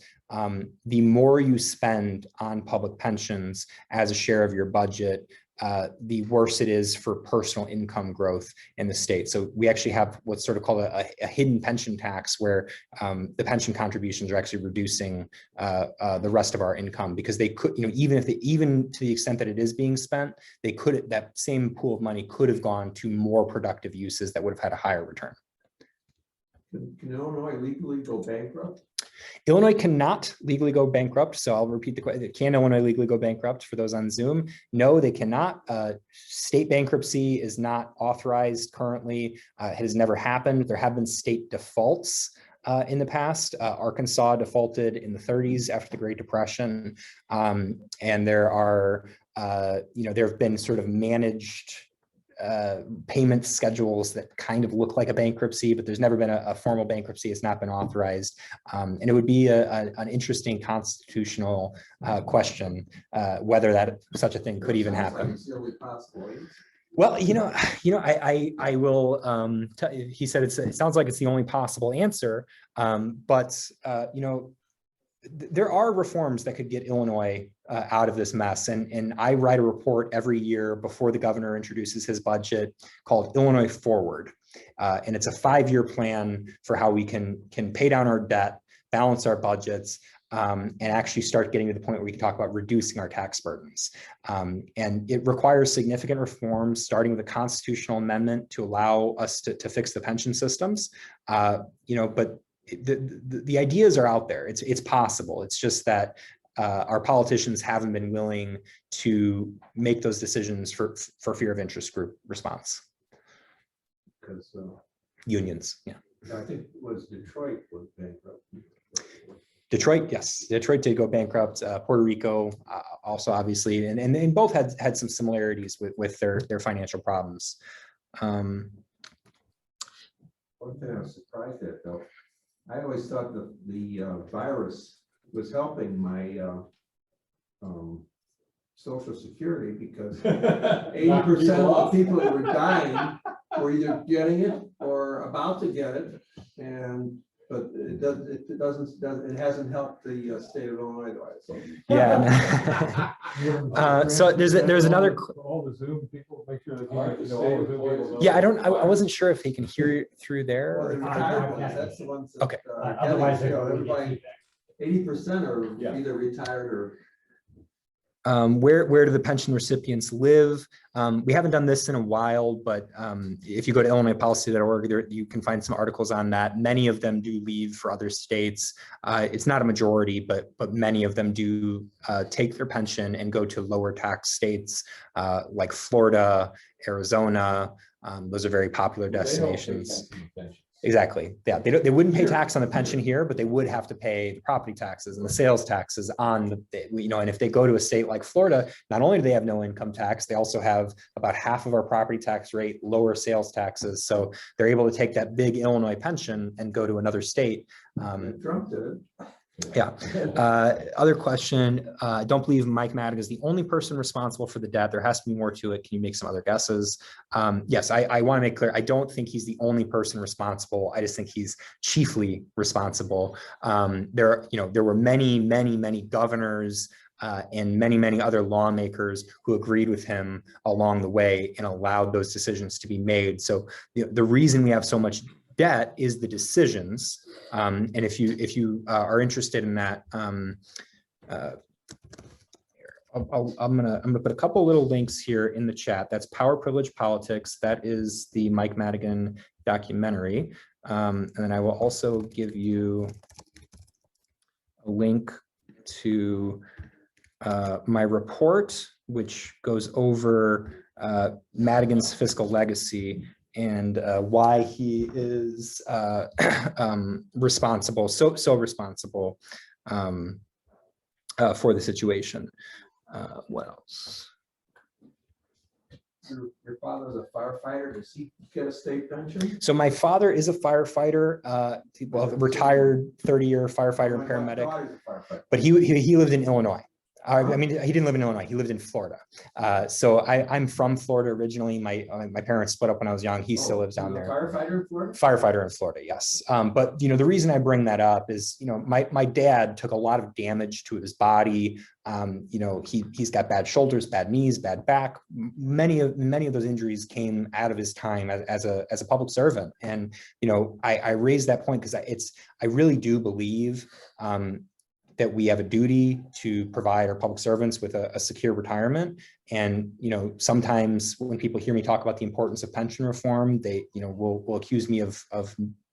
the more you spend on public pensions as a share of your budget, the worse it is for personal income growth in the state. So we actually have what's sort of called a hidden pension tax, where the pension contributions are actually reducing the rest of our income, because they could, even to the extent that it is being spent, that same pool of money could have gone to more productive uses that would have had a higher return. Can Illinois legally go bankrupt? Illinois cannot legally go bankrupt. So I'll repeat the question. Can Illinois legally go bankrupt for those on Zoom? No, they cannot. State bankruptcy is not authorized currently. It has never happened. There have been state defaults in the past. Arkansas defaulted in the 30s after the Great Depression. And there are, there have been sort of managed payment schedules that kind of look like a bankruptcy, but there's never been a formal bankruptcy. It's not been authorized. And it would be an interesting constitutional question, whether such a thing could even happen. It's the only possible. Well, I will, he said it sounds like it's the only possible answer, but there are reforms that could get Illinois out of this mess. And I write a report every year before the governor introduces his budget called Illinois Forward. And it's a 5-year plan for how we can pay down our debt, balance our budgets, and actually start getting to the point where we can talk about reducing our tax burdens. And it requires significant reforms, starting with a constitutional amendment to allow us to fix the pension systems. But the ideas are out there. It's possible. It's just that our politicians haven't been willing to make those decisions for fear of interest group response. Because Unions, yeah. I think Detroit was bankrupt. Detroit, yes. Detroit did go bankrupt. Puerto Rico also, obviously, and they both had some similarities with their financial problems. One thing I was surprised at, though, I always thought that the virus was helping my Social Security because 80% of the people that were dying were either getting it or about to get it, but it hasn't helped the state of Illinois. So. Yeah. So there's another. All the Zoom people, make sure that all the Zoom people. Yeah, I wasn't sure if he can hear through there. Well, the retired ones, that's the ones that, Okay. Otherwise, everybody, 80% are either retired or. Where do the pension recipients live? We haven't done this in a while, but if you go to illinoispolicy.org, you can find some articles on that. Many of them do leave for other states. It's not a majority, but many of them do take their pension and go to lower tax states like Florida, Arizona. Those are very popular destinations. Exactly. Yeah, they wouldn't pay tax on the pension here, but they would have to pay the property taxes and the sales taxes on and if they go to a state like Florida, not only do they have no income tax, they also have about half of our property tax rate, lower sales taxes. So they're able to take that big Illinois pension and go to another state. Trump did it. Yeah. Other question. I don't believe Mike Madigan is the only person responsible for the debt. There has to be more to it. Can you make some other guesses? Yes, I want to make clear. I don't think he's the only person responsible. I just think he's chiefly responsible. There were many governors and many other lawmakers who agreed with him along the way and allowed those decisions to be made. So the reason we have so much debt is the decisions, and if you are interested in that, I'm gonna put a couple little links here in the chat. That's Power Privilege Politics. That is the Mike Madigan documentary, and then I will also give you a link to my report, which goes over Madigan's fiscal legacy and why he is responsible, so responsible for the situation. What else? Your father was a firefighter. Does he get a state pension? So my father is a firefighter, retired 30-year firefighter and paramedic, but he lived in Illinois. I mean, he didn't live in Illinois. He lived in Florida. So I'm from Florida originally. My parents split up when I was young. He still lives down there. Firefighter in Florida? Firefighter in Florida, yes. But the reason I bring that up is my dad took a lot of damage to his body. He's got bad shoulders, bad knees, bad back. Many of those injuries came out of his time as a public servant. And I raised that point because I really do believe that we have a duty to provide our public servants with a secure retirement. And, sometimes when people hear me talk about the importance of pension reform, they, will accuse me of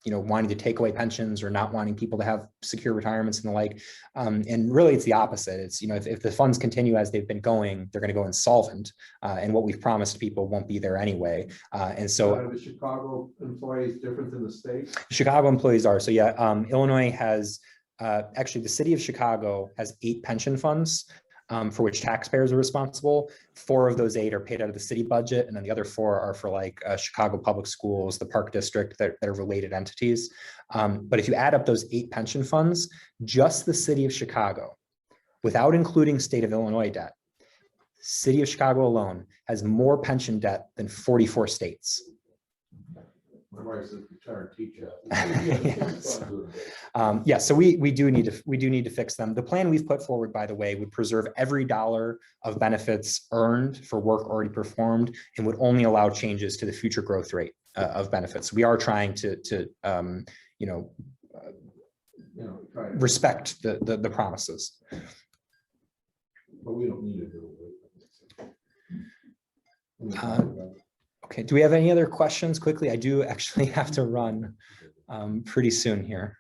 wanting to take away pensions or not wanting people to have secure retirements and the like. And really it's the opposite. It's, if the funds continue as they've been going, they're going to go insolvent. And what we've promised people won't be there anyway. And so Are the Chicago employees different than the state? Chicago employees are. So yeah, Illinois has, actually the city of Chicago has 8 pension funds for which taxpayers are responsible. 4 of those 8 are paid out of the city budget, and then the other 4 are for like Chicago Public Schools, the Park District, that are related entities. But if you add up those 8 pension funds, just the city of Chicago, without including state of Illinois debt, city of Chicago alone has more pension debt than 44 states. My wife's a retired teacher. Yes. Yeah, so we do need to fix them. The plan we've put forward, by the way, would preserve every dollar of benefits earned for work already performed and would only allow changes to the future growth rate of benefits. We are trying to respect the promises. But we don't need to do it. Okay, do we have any other questions quickly? I do actually have to run pretty soon here.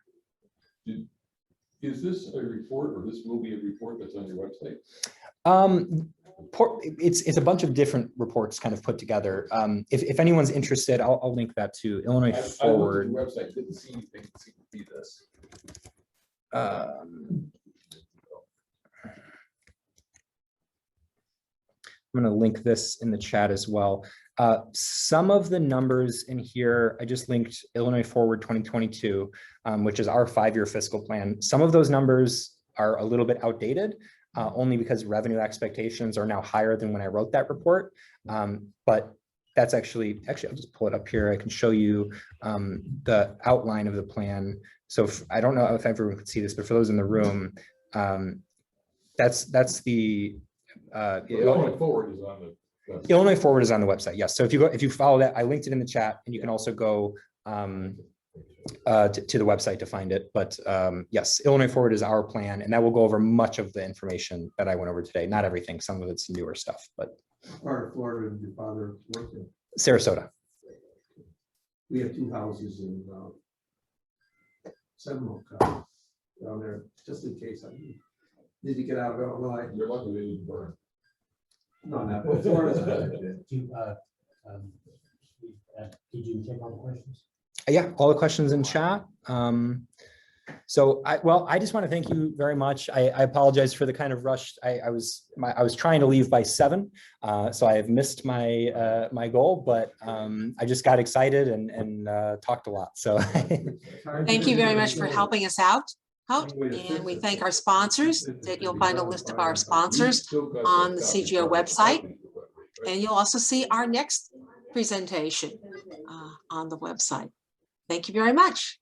Is this a report, or this will be a report that's on your website? It's a bunch of different reports kind of put together. If anyone's interested, I'll link that to Illinois Forward. I looked at your website, didn't see anything that seemed to be this. I'm going to link this in the chat as well. Some of the numbers in here, I just linked Illinois Forward 2022, which is our 5-year fiscal plan. Some of those numbers are a little bit outdated, only because revenue expectations are now higher than when I wrote that report. But that's actually, I'll just pull it up here. I can show you the outline of the plan. So I don't know if everyone could see this, but for those in the room, that's the Illinois Forward is on the website. Illinois Forward is on the website. Yes. So if you follow that, I linked it in the chat, and you can also go to the website to find it. But yes, Illinois Forward is our plan, and that will go over much of the information that I went over today. Not everything. Some of it's newer stuff, but. Part of Florida, your father worked in? Sarasota. We have 2 houses in Seminole County down there, just in case I need to get out of Illinois. You're lucky they didn't burn. No, not, but Florida's better. Did you take all the questions? Yeah, all the questions in chat. So I just want to thank you very much. I apologize for the kind of rush. I was trying to leave by 7, so I have missed my my goal, but I just got excited and talked a lot. So Thank you very much for helping us out. And we thank our sponsors. That you'll find a list of our sponsors on the CGO website, and you'll also see our next presentation on the website. Thank you very much.